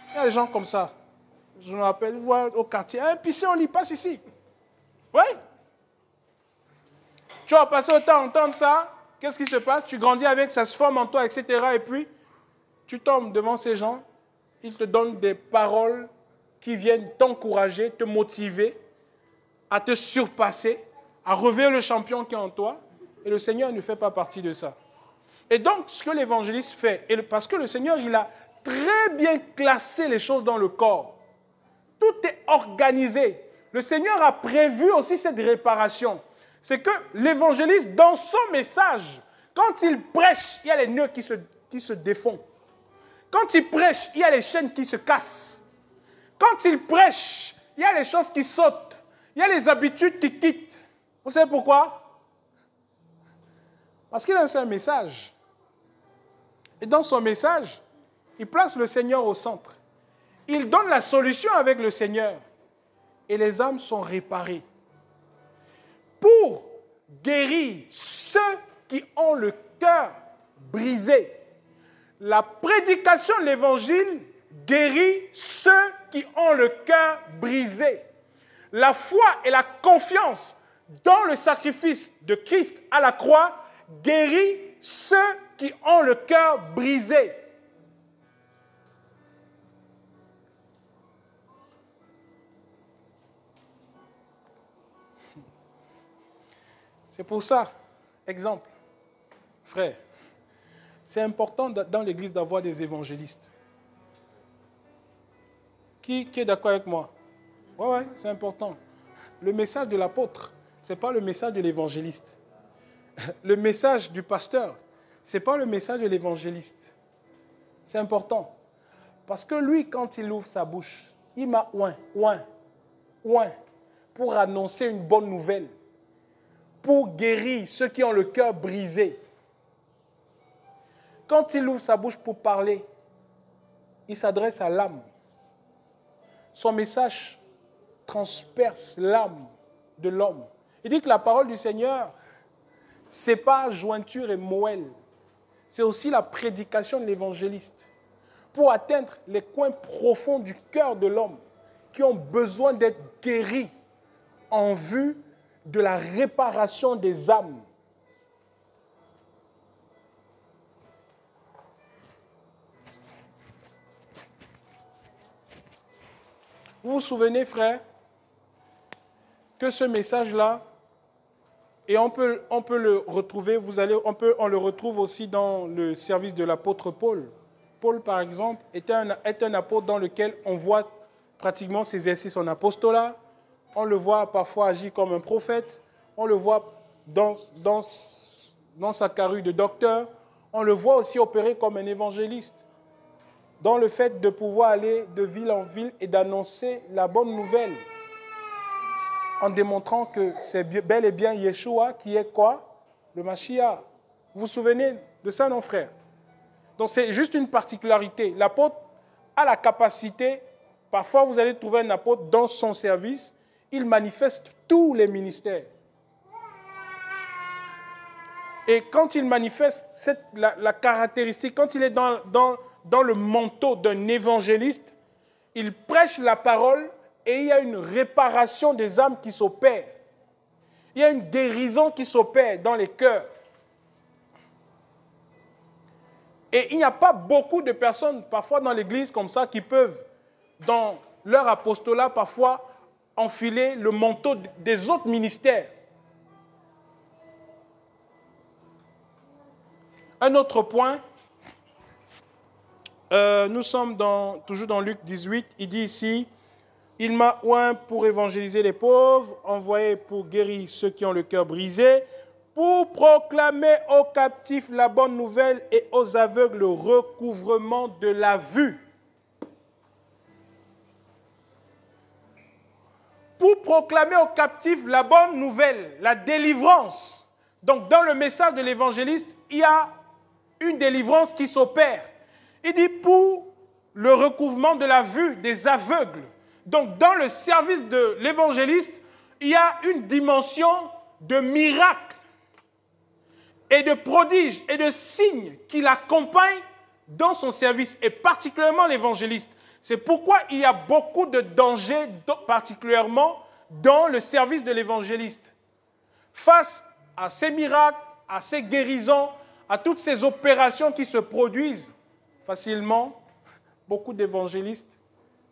Il y a des gens comme ça. Je me rappelle, vous voyez au quartier, un pissé au lit, passe ici. Oui. Tu vas passer le temps à entendre ça, qu'est-ce qui se passe? Tu grandis avec, ça se forme en toi, etc. Et puis, tu tombes devant ces gens, ils te donnent des paroles qui viennent t'encourager, te motiver, à te surpasser, à relever le champion qui est en toi. Et le Seigneur ne fait pas partie de ça. Et donc, ce que l'évangéliste fait, parce que le Seigneur, il a très bien classé les choses dans le corps. Tout est organisé. Le Seigneur a prévu aussi cette réparation. C'est que l'évangéliste, dans son message, quand il prêche, il y a les nœuds qui se défont. Quand il prêche, il y a les chaînes qui se cassent. Quand il prêche, il y a les choses qui sautent. Il y a les habitudes qui quittent. Vous savez pourquoi? Parce qu'il a un message. Et dans son message, il place le Seigneur au centre. il donne la solution avec le Seigneur. Et les âmes sont réparées. Pour guérir ceux qui ont le cœur brisé. La prédication de l'évangile guérit ceux qui ont le cœur brisé. La foi et la confiance dans le sacrifice de Christ à la croix guérit ceux qui ont le cœur brisé. C'est pour ça, exemple, frère, c'est important dans l'église d'avoir des évangélistes. Qui est d'accord avec moi? Oui, c'est important. Le message de l'apôtre, ce n'est pas le message de l'évangéliste. Le message du pasteur, ce n'est pas le message de l'évangéliste. C'est important. Parce que lui, quand il ouvre sa bouche, il m'a ouin, pour annoncer une bonne nouvelle, pour guérir ceux qui ont le cœur brisé. Quand il ouvre sa bouche pour parler, il s'adresse à l'âme. Son message transperce l'âme de l'homme. Il dit que la parole du Seigneur, ce n'est pas jointure et moelle. C'est aussi la prédication de l'évangéliste. Pour atteindre les coins profonds du cœur de l'homme qui ont besoin d'être guéris en vue de la réparation des âmes. Vous vous souvenez, frère, que ce message-là, et on peut le retrouver, on le retrouve aussi dans le service de l'apôtre Paul. Paul, par exemple, est un apôtre dans lequel on voit pratiquement s'exercer son apostolat. On le voit parfois agir comme un prophète. On le voit dans sa carrure de docteur. On le voit aussi opérer comme un évangéliste. Dans le fait de pouvoir aller de ville en ville et d'annoncer la bonne nouvelle. En démontrant que c'est bel et bien Yeshua qui est quoi? Le Mashiach. Vous vous souvenez de ça, non, frère? Donc c'est juste une particularité. L'apôtre a la capacité, parfois vous allez trouver un apôtre dans son service, il manifeste tous les ministères. Et quand il manifeste la caractéristique, quand il est dans le manteau d'un évangéliste, il prêche la parole et il y a une réparation des âmes qui s'opère. Il y a une guérison qui s'opère dans les cœurs. Et il n'y a pas beaucoup de personnes, parfois dans l'église comme ça, qui peuvent, dans leur apostolat, parfois enfiler le manteau des autres ministères. Un autre point, nous sommes toujours dans Luc 18, il dit ici, « Il m'a oint pour évangéliser les pauvres, envoyé pour guérir ceux qui ont le cœur brisé, pour proclamer aux captifs la bonne nouvelle et aux aveugles le recouvrement de la vue. » Pour proclamer aux captifs la bonne nouvelle, la délivrance. Donc dans le message de l'évangéliste, il y a une délivrance qui s'opère. Il dit pour le recouvrement de la vue des aveugles. Donc dans le service de l'évangéliste, il y a une dimension de miracle et de prodiges et de signes qui l'accompagnent dans son service, et particulièrement l'évangéliste. C'est pourquoi il y a beaucoup de dangers, particulièrement dans le service de l'évangéliste. Face à ces miracles, à ces guérisons, à toutes ces opérations qui se produisent facilement, beaucoup d'évangélistes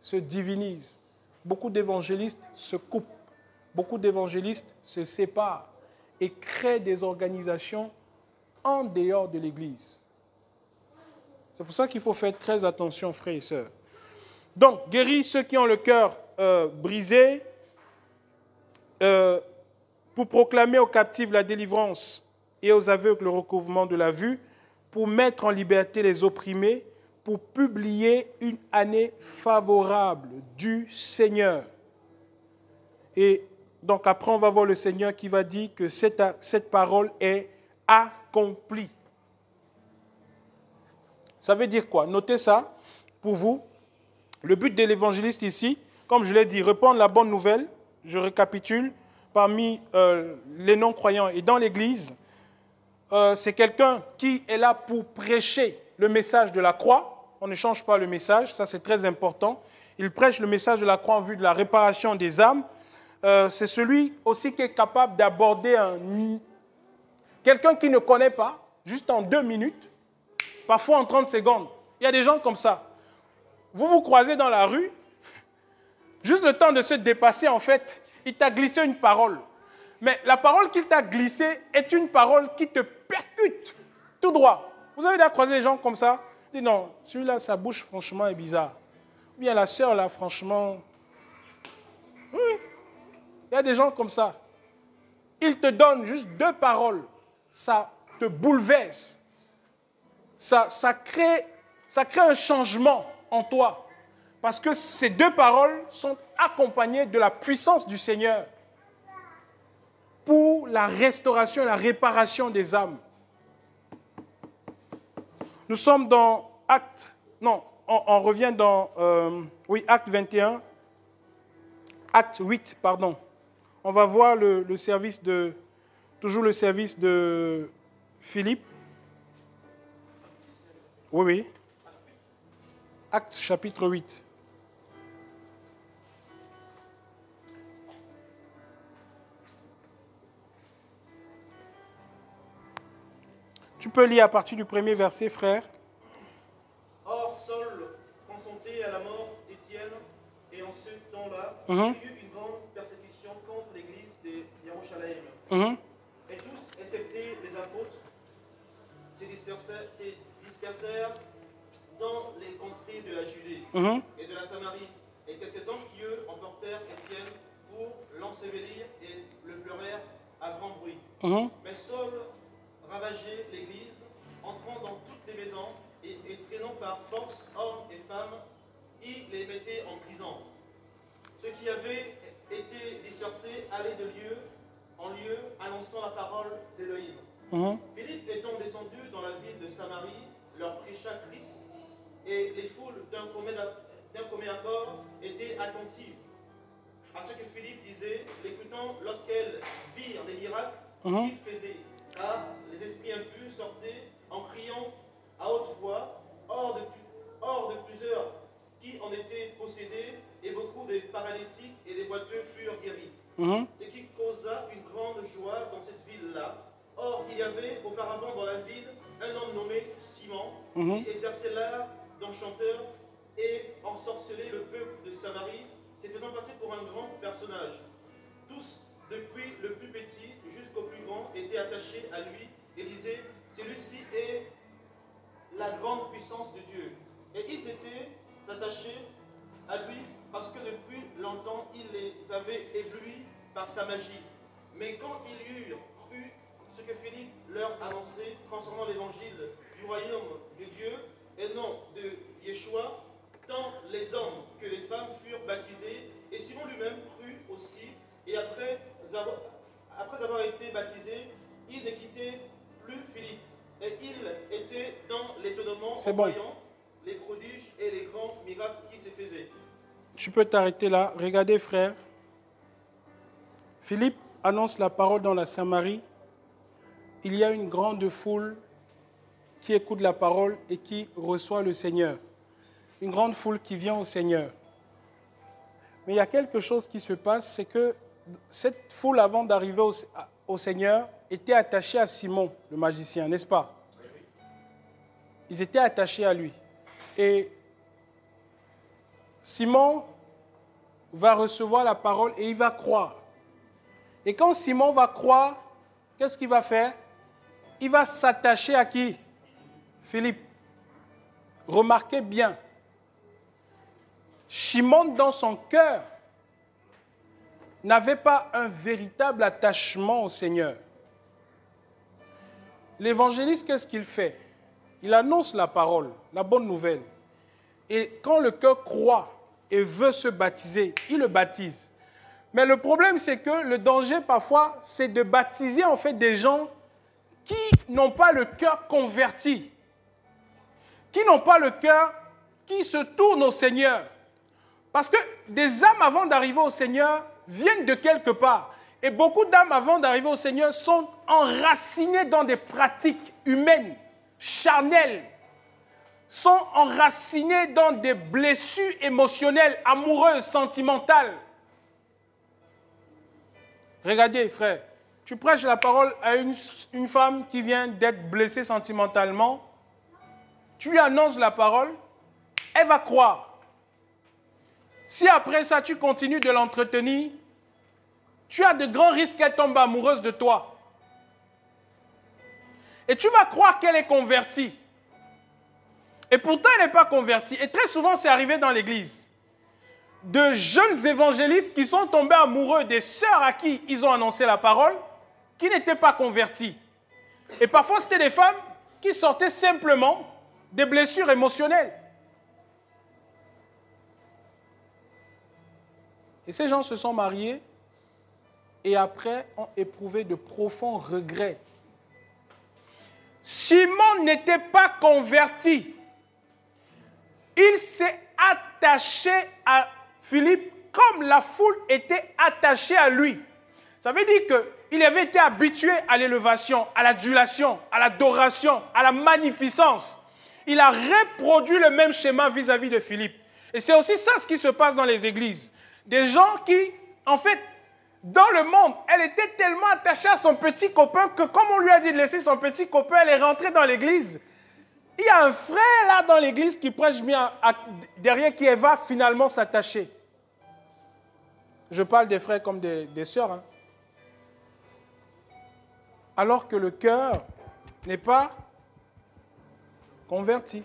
se divinisent. Beaucoup d'évangélistes se coupent. Beaucoup d'évangélistes se séparent et créent des organisations en dehors de l'Église. C'est pour ça qu'il faut faire très attention, frères et sœurs. Donc, guérir ceux qui ont le cœur brisé, pour proclamer aux captifs la délivrance et aux aveugles le recouvrement de la vue, pour mettre en liberté les opprimés, pour publier une année favorable du Seigneur. Et donc après, on va voir le Seigneur qui va dire que cette parole est accomplie. Ça veut dire quoi? Notez ça pour vous. Le but de l'évangéliste ici, comme je l'ai dit, répandre la bonne nouvelle, je récapitule, parmi les non-croyants et dans l'Église, c'est quelqu'un qui est là pour prêcher le message de la croix. On ne change pas le message, ça c'est très important. Il prêche le message de la croix en vue de la réparation des âmes. C'est celui aussi qui est capable d'aborder quelqu'un qui ne connaît pas, juste en 2 minutes, parfois en 30 secondes. Il y a des gens comme ça. Vous vous croisez dans la rue, juste le temps de se dépasser, en fait, il t'a glissé une parole. Mais la parole qu'il t'a glissée est une parole qui te percute tout droit. Vous avez déjà croisé des gens comme ça? Dis non, celui-là, sa bouche, franchement, est bizarre. Ou bien la sœur, là, franchement... Oui, il y a des gens comme ça. Ils te donnent juste 2 paroles. Ça te bouleverse. Ça crée un changement en toi. Parce que ces 2 paroles sont accompagnées de la puissance du Seigneur pour la restauration et la réparation des âmes. Nous sommes dans on revient dans Acte 21, Acte 8, pardon. On va voir le service toujours le service de Philippe. Oui. Acte chapitre 8. Tu peux lire à partir du 1er verset, frère. Or, Saul consentait à la mort d'Étienne, et en ce temps-là, il y eut une grande persécution contre l'église de Jérusalem. Et tous, excepté les apôtres, se dispersèrent dans les contrées de la Judée et de la Samarie. Et quelques-uns qui, eux, emportèrent Étienne pour l'ensevelir et le pleurèrent à grand bruit. Mais Saul ravageait l'église, entrant dans toutes les maisons et traînant par force hommes et femmes, il les mettait en prison. Ceux qui avaient été dispersés allaient de lieu en lieu, annonçant la parole d'Élohim. Philippe étant descendu dans la ville de Samarie, leur prêcha Christ, et les foules d'un commun accord étaient attentives à ce que Philippe disait, l'écoutant lorsqu'elles virent les miracles qu'il faisait. Car les esprits impurs sortaient en criant à haute voix, hors de plusieurs qui en étaient possédés, et beaucoup de paralytiques et des boiteux furent guéris. Ce qui causa une grande joie dans cette ville-là. Or, il y avait auparavant dans la ville un homme nommé Simon, qui exerçait l'art d'enchanteur et ensorcelait le peuple de Samarie, se faisant passer pour un grand personnage. Tous, depuis le plus petit jusqu'au plus grand, étaient attachés à lui et disaient, celui-ci est la grande puissance de Dieu. Et ils étaient attachés à lui parce que depuis longtemps, il les avait éblouis par sa magie. Mais quand ils eurent cru ce que Philippe leur annonçait concernant l'évangile du royaume de Dieu et non de Yeshua, tant les hommes que les femmes furent baptisés, et Simon lui-même crut aussi, et après avoir été baptisé, il ne quittait plus Philippe. Et il était dans l'étonnement en voyant les prodiges et les grands miracles qui se faisaient. Tu peux t'arrêter là. Regardez, frère. Philippe annonce la parole dans la Samarie. Il y a une grande foule qui écoute la parole et qui reçoit le Seigneur. Une grande foule qui vient au Seigneur. Mais il y a quelque chose qui se passe, c'est que cette foule, avant d'arriver au Seigneur, était attachée à Simon, le magicien, n'est-ce pas? Ils étaient attachés à lui. Et Simon va recevoir la parole et il va croire. Et quand Simon va croire, qu'est-ce qu'il va faire? Il va s'attacher à qui? Philippe. Remarquez bien. Simon, dans son cœur, n'avait pas un véritable attachement au Seigneur. L'évangéliste, qu'est-ce qu'il fait? Il annonce la parole, la bonne nouvelle. Et quand le cœur croit et veut se baptiser, il le baptise. Mais le problème, c'est que le danger, parfois, c'est de baptiser en fait des gens qui n'ont pas le cœur converti, qui n'ont pas le cœur qui se tourne au Seigneur. Parce que des âmes avant d'arriver au Seigneur viennent de quelque part. Et beaucoup d'âmes avant d'arriver au Seigneur sont enracinées dans des pratiques humaines, charnelles, sont enracinées dans des blessures émotionnelles, amoureuses, sentimentales. Regardez, frère, tu prêches la parole à une femme qui vient d'être blessée sentimentalement, tu lui annonces la parole, elle va croire. Si après ça, tu continues de l'entretenir, tu as de grands risques qu'elle tombe amoureuse de toi. Et tu vas croire qu'elle est convertie. Et pourtant, elle n'est pas convertie. Et très souvent, c'est arrivé dans l'église. De jeunes évangélistes qui sont tombés amoureux des sœurs à qui ils ont annoncé la parole, qui n'étaient pas converties. Et parfois, c'était des femmes qui sortaient simplement des blessures émotionnelles. Et ces gens se sont mariés et après ont éprouvé de profonds regrets. Simon n'était pas converti. Il s'est attaché à Philippe comme la foule était attachée à lui. Ça veut dire qu'il avait été habitué à l'élévation, à l'adulation, à l'adoration, à la magnificence. Il a reproduit le même schéma vis-à-vis de Philippe. Et c'est aussi ça ce qui se passe dans les églises. Des gens qui, en fait, dans le monde, elle était tellement attachée à son petit copain que comme on lui a dit de laisser son petit copain, elle est rentrée dans l'église. Il y a un frère là dans l'église qui prêche bien derrière qui elle va finalement s'attacher. Je parle des frères comme des sœurs. Hein. Alors que le cœur n'est pas converti.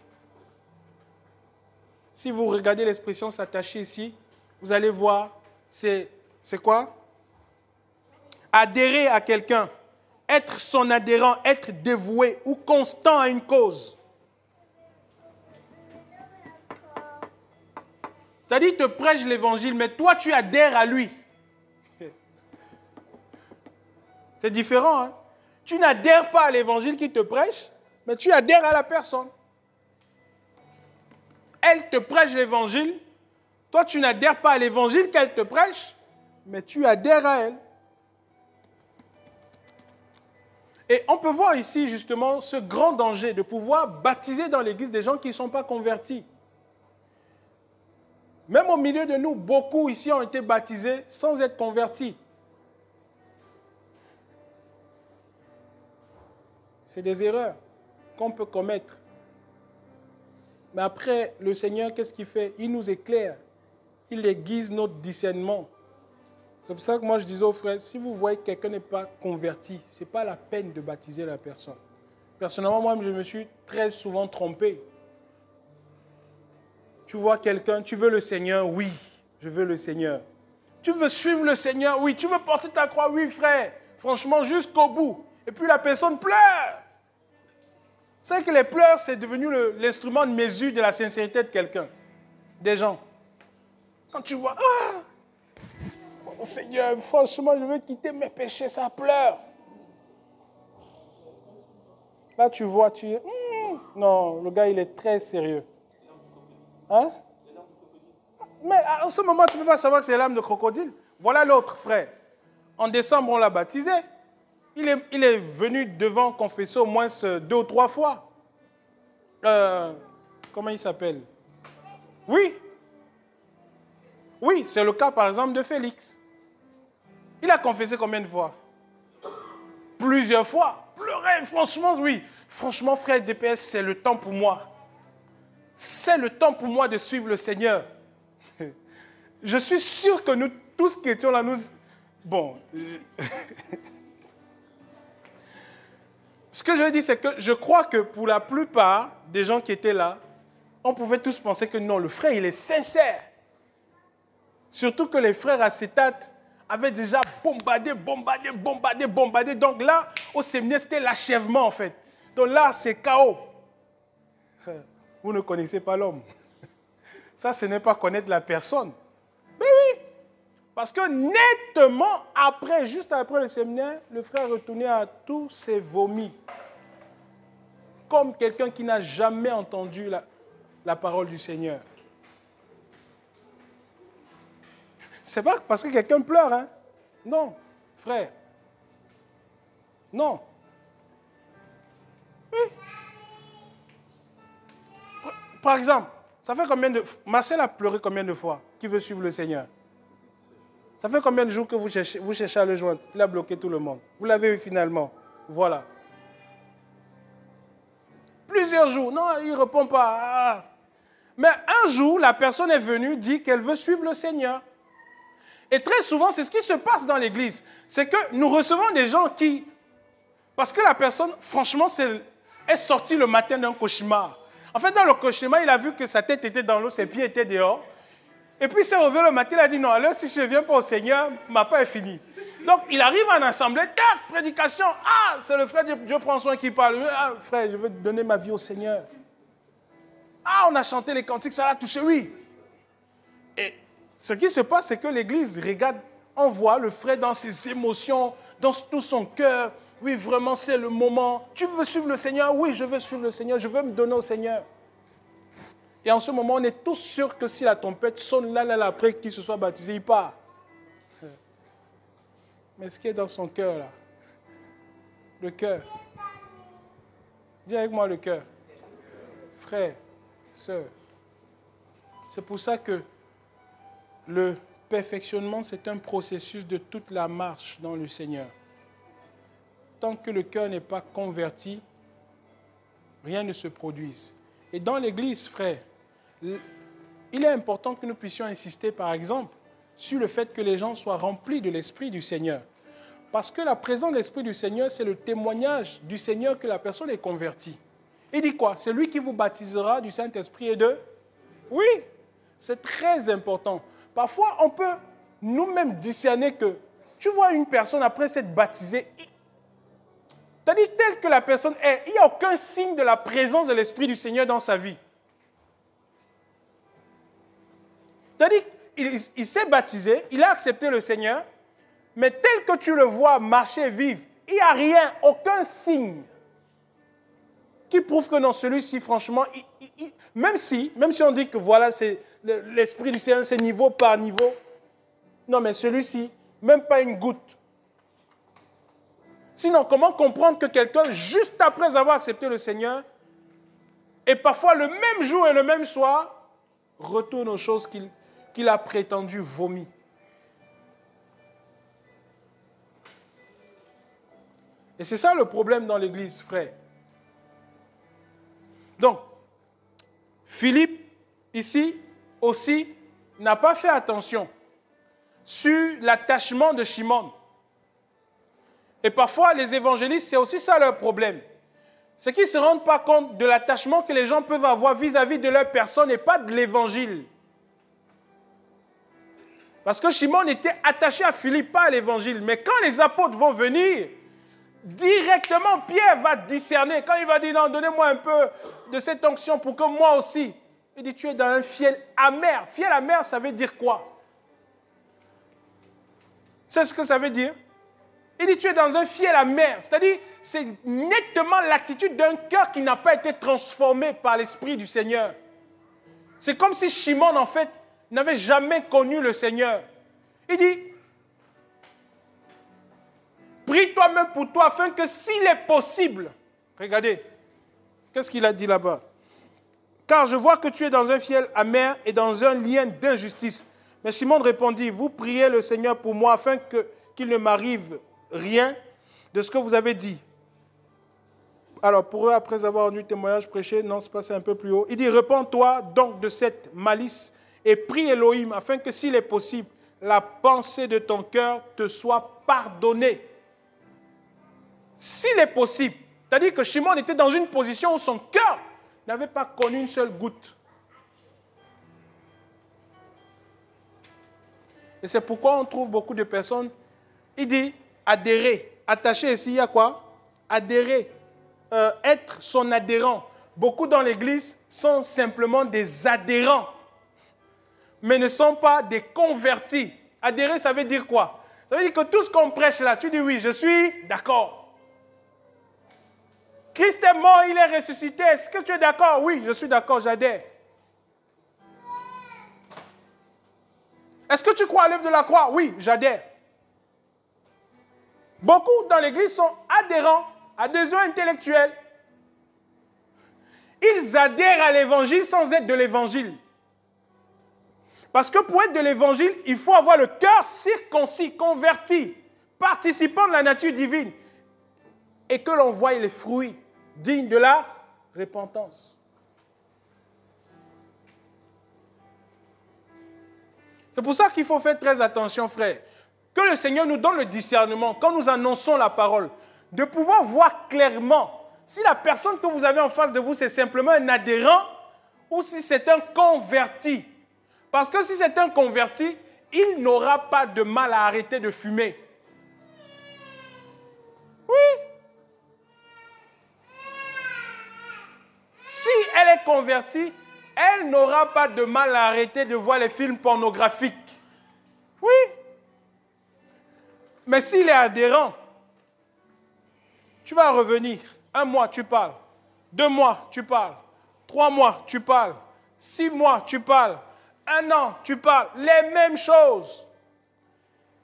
Si vous regardez l'expression s'attacher ici, vous allez voir, c'est quoi? Adhérer à quelqu'un, être son adhérent, être dévoué ou constant à une cause. C'est-à-dire, il te prêche l'évangile, mais toi, tu adhères à lui. C'est différent, hein? Tu n'adhères pas à l'évangile qu'il te prêche, mais tu adhères à la personne. Elle te prêche l'évangile, toi, tu n'adhères pas à l'évangile qu'elle te prêche, mais tu adhères à elle. Et on peut voir ici, justement, ce grand danger de pouvoir baptiser dans l'église des gens qui ne sont pas convertis. Même au milieu de nous, beaucoup ici ont été baptisés sans être convertis. C'est des erreurs qu'on peut commettre. Mais après, le Seigneur, qu'est-ce qu'il fait? Il nous éclaire. Il aiguise notre discernement. C'est pour ça que moi je disais aux frères, si vous voyez que quelqu'un n'est pas converti, ce n'est pas la peine de baptiser la personne. Personnellement, moi je me suis très souvent trompé. Tu vois quelqu'un, tu veux le Seigneur? Oui, je veux le Seigneur. Tu veux suivre le Seigneur? Oui. Tu veux porter ta croix? Oui, frère. Franchement, jusqu'au bout. Et puis la personne pleure. Vous savez que les pleurs, c'est devenu l'instrument de mesure de la sincérité de quelqu'un, des gens. Quand tu vois, mon Seigneur, franchement, je veux quitter mes péchés, ça pleure. Là, tu vois, non, le gars, il est très sérieux. Hein? Mais en ce moment, tu ne peux pas savoir que c'est l'âme de crocodile. Voilà l'autre frère. En décembre, on l'a baptisé. Il est venu devant confesser au moins 2 ou 3 fois. Comment il s'appelle? Oui. Oui, c'est le cas par exemple de Félix. Il a confessé combien de fois? Plusieurs fois. Pleurer, franchement, oui. Franchement, frère DPS, c'est le temps pour moi. C'est le temps pour moi de suivre le Seigneur. Je suis sûr que nous, tous qui étions là, nous... Bon... Ce que je veux dire, c'est que je crois que pour la plupart des gens qui étaient là, on pouvait tous penser que non, le frère, il est sincère. Surtout que les frères acétates avaient déjà bombardé. Donc là, au séminaire, c'était l'achèvement en fait. Donc là, c'est chaos. Vous ne connaissez pas l'homme. Ça, ce n'est pas connaître la personne. Mais oui. Parce que nettement après, juste après le séminaire, le frère retournait à tous ses vomis. Comme quelqu'un qui n'a jamais entendu la parole du Seigneur. C'est pas parce que quelqu'un pleure, hein. Non, frère. Non. Oui. Par exemple, ça fait combien de... Marcel a pleuré combien de fois? Qui veut suivre le Seigneur? Ça fait combien de jours que vous cherchez à le joindre? Il a bloqué tout le monde. Vous l'avez eu finalement. Voilà. Plusieurs jours. Non, il ne répond pas. Ah. Mais un jour, la personne est venue, dit qu'elle veut suivre le Seigneur. Et très souvent, c'est ce qui se passe dans l'église. C'est que nous recevons des gens qui... Parce que la personne, franchement, est sortie le matin d'un cauchemar. En fait, dans le cauchemar, il a vu que sa tête était dans l'eau, ses pieds étaient dehors. Et puis, il s'est relevé le matin, il a dit, non, alors si je ne viens pas au Seigneur, ma part est finie. Donc, il arrive en assemblée, tac, prédication. Ah, c'est le frère Dieu prend soin qui parle. Ah, frère, je veux donner ma vie au Seigneur. Ah, on a chanté les cantiques, ça l'a touché, oui. Et ce qui se passe, c'est que l'église regarde, on voit le frère dans ses émotions, dans tout son cœur. Oui, vraiment, c'est le moment. Tu veux suivre le Seigneur? Oui, je veux suivre le Seigneur, je veux me donner au Seigneur. Et en ce moment, on est tous sûrs que si la trompette sonne là, après qu'il se soit baptisé, il part. Mais ce qui est dans son cœur, là, le cœur. Dis avec moi le cœur. Frère, sœur. C'est pour ça que le perfectionnement, c'est un processus de toute la marche dans le Seigneur. Tant que le cœur n'est pas converti, rien ne se produise. Et dans l'Église, frère, il est important que nous puissions insister, par exemple, sur le fait que les gens soient remplis de l'Esprit du Seigneur. Parce que la présence de l'Esprit du Seigneur, c'est le témoignage du Seigneur que la personne est convertie. Il dit quoi? C'est lui qui vous baptisera du Saint-Esprit et de... Oui, c'est très important. Parfois, on peut nous-mêmes discerner que tu vois une personne après s'être baptisée, c'est-à-dire telle que la personne est, il n'y a aucun signe de la présence de l'Esprit du Seigneur dans sa vie. C'est-à-dire qu'il s'est baptisé, il a accepté le Seigneur, mais tel que tu le vois marcher, vivre, il n'y a rien, aucun signe qui prouve que non, celui-ci, franchement, même si on dit que voilà, c'est l'Esprit du Seigneur, c'est niveau par niveau, non, mais celui-ci, même pas une goutte. Sinon, comment comprendre que quelqu'un, juste après avoir accepté le Seigneur, et parfois le même jour et le même soir, retourne aux choses qu'il a prétendu vomir? Et c'est ça le problème dans l'Église, frère. Donc, Philippe, ici, aussi, n'a pas fait attention sur l'attachement de Shimon. Et parfois, les évangélistes, c'est aussi ça leur problème. C'est qu'ils ne se rendent pas compte de l'attachement que les gens peuvent avoir vis-à-vis de leur personne et pas de l'évangile. Parce que Shimon était attaché à Philippe, pas à l'évangile. Mais quand les apôtres vont venir, directement, Pierre va discerner. Quand il va dire, non, donnez-moi un peu de cette onction pour que moi aussi. Il dit, tu es dans un fiel amer. Fiel amer, ça veut dire quoi? C'est ce que ça veut dire? Il dit, tu es dans un fiel amer. C'est-à-dire, c'est nettement l'attitude d'un cœur qui n'a pas été transformé par l'Esprit du Seigneur. C'est comme si Shimon, en fait, n'avait jamais connu le Seigneur. Il dit, prie toi-même pour toi, afin que s'il est possible, regardez, qu'est-ce qu'il a dit là-bas? Car je vois que tu es dans un fiel amer et dans un lien d'injustice. Mais Shimon répondit, vous priez le Seigneur pour moi, afin qu'il ne m'arrive rien de ce que vous avez dit. Alors, pour eux, après avoir rendu témoignage, prêché, non, c'est passé un peu plus haut. Il dit, répands-toi donc de cette malice et prie Elohim, afin que s'il est possible, la pensée de ton cœur te soit pardonnée. S'il est possible. C'est-à-dire que Shimon était dans une position où son cœur n'avait pas connu une seule goutte. Et c'est pourquoi on trouve beaucoup de personnes, il dit adhérer. Attaché ici, il y a quoi? Adhérer. Être son adhérent. Beaucoup dans l'église sont simplement des adhérents, mais ne sont pas des convertis. Adhérer, ça veut dire quoi? Ça veut dire que tout ce qu'on prêche là, tu dis oui, je suis d'accord. Christ est mort, il est ressuscité. Est-ce que tu es d'accord? Oui, je suis d'accord, j'adhère. Est-ce que tu crois à l'œuvre de la croix? Oui, j'adhère. Beaucoup dans l'église sont adhérents, adhésion intellectuelle. Ils adhèrent à l'évangile sans être de l'évangile. Parce que pour être de l'évangile, il faut avoir le cœur circoncis, converti, participant de la nature divine. Et que l'on voie les fruits dignes de la repentance. C'est pour ça qu'il faut faire très attention, frère. Que le Seigneur nous donne le discernement, quand nous annonçons la parole, de pouvoir voir clairement si la personne que vous avez en face de vous, c'est simplement un adhérent ou si c'est un converti. Parce que si c'est un converti, il n'aura pas de mal à arrêter de fumer. Oui. Si elle est convertie, elle n'aura pas de mal à arrêter de voir les films pornographiques. Oui. Mais s'il est adhérent, tu vas revenir. 1 mois, tu parles. 2 mois, tu parles. 3 mois, tu parles. 6 mois, tu parles. 1 an, tu parles. Les mêmes choses.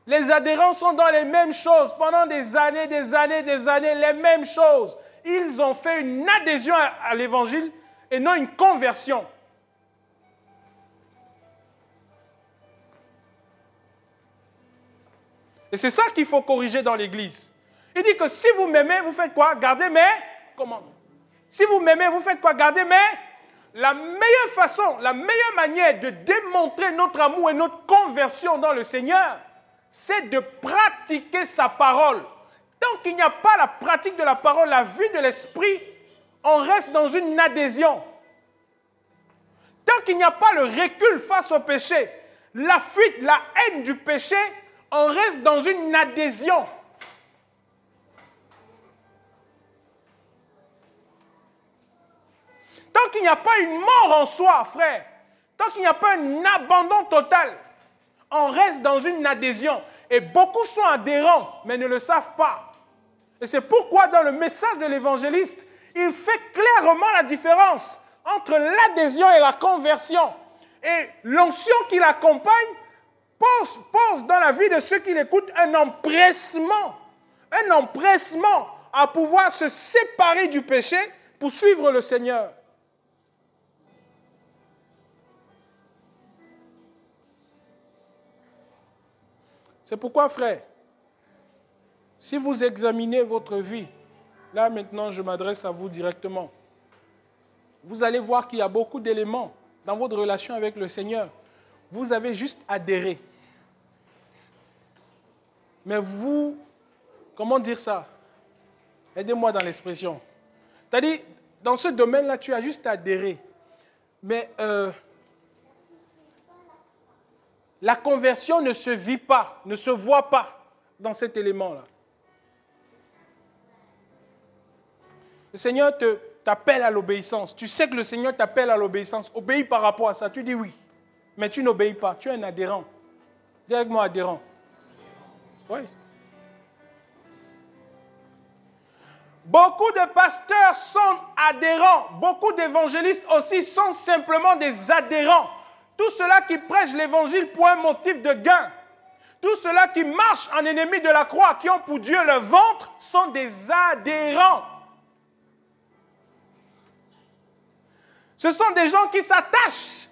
Les adhérents sont dans les mêmes choses pendant des années, les mêmes choses. Ils ont fait une adhésion à l'évangile et non une conversion. Et c'est ça qu'il faut corriger dans l'église. Il dit que si vous m'aimez, vous faites quoi? Gardez mes commandements. Si vous m'aimez, vous faites quoi? Gardez mes... La meilleure façon, la meilleure manière de démontrer notre amour et notre conversion dans le Seigneur, c'est de pratiquer sa parole. Tant qu'il n'y a pas la pratique de la parole, la vue de l'esprit, on reste dans une adhésion. Tant qu'il n'y a pas le recul face au péché, la fuite, la haine du péché, on reste dans une adhésion. Tant qu'il n'y a pas une mort en soi, frère, tant qu'il n'y a pas un abandon total, on reste dans une adhésion. Et beaucoup sont adhérents, mais ne le savent pas. Et c'est pourquoi dans le message de l'évangéliste, il fait clairement la différence entre l'adhésion et la conversion. Et l'onction qui l'accompagne pose dans la vie de ceux qui l'écoutent un empressement à pouvoir se séparer du péché pour suivre le Seigneur. C'est pourquoi, frère, si vous examinez votre vie, là maintenant je m'adresse à vous directement, vous allez voir qu'il y a beaucoup d'éléments dans votre relation avec le Seigneur. Vous avez juste adhéré. Mais vous, comment dire ça? Aidez-moi dans l'expression. C'est-à-dire, dans ce domaine-là, tu as juste adhéré. Mais la conversion ne se vit pas, ne se voit pas dans cet élément-là. Le Seigneur t'appelle à l'obéissance. Tu sais que le Seigneur t'appelle à l'obéissance. Obéis par rapport à ça. Tu dis oui. Mais tu n'obéis pas. Tu es un adhérent. Dis avec moi adhérent. Oui. Beaucoup de pasteurs sont adhérents. Beaucoup d'évangélistes aussi sont simplement des adhérents. Tous ceux-là qui prêchent l'évangile pour un motif de gain. Tous ceux-là qui marchent en ennemis de la croix, qui ont pour Dieu le ventre, sont des adhérents. Ce sont des gens qui s'attachent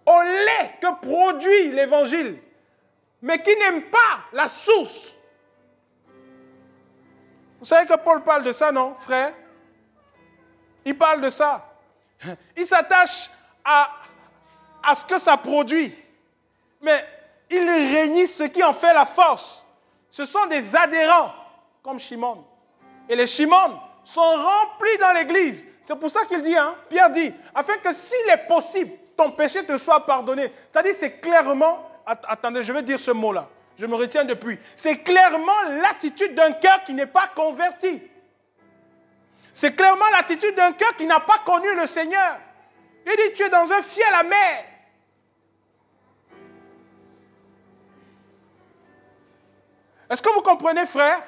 au lait que produit l'évangile, mais qui n'aiment pas la source. Vous savez que Paul parle de ça, non, frère? Il parle de ça. Il s'attache à ce que ça produit, mais il réunit ce qui en fait la force. Ce sont des adhérents, comme Shimon. Et les Shimon sont remplis dans l'église. C'est pour ça qu'il dit, Pierre dit, afin que s'il est possible, ton péché te soit pardonné. C'est-à-dire, c'est clairement, attendez, je vais dire ce mot-là, je me retiens depuis. C'est clairement l'attitude d'un cœur qui n'est pas converti. C'est clairement l'attitude d'un cœur qui n'a pas connu le Seigneur. Il dit, tu es dans un fiel amer. Est-ce que vous comprenez, frère?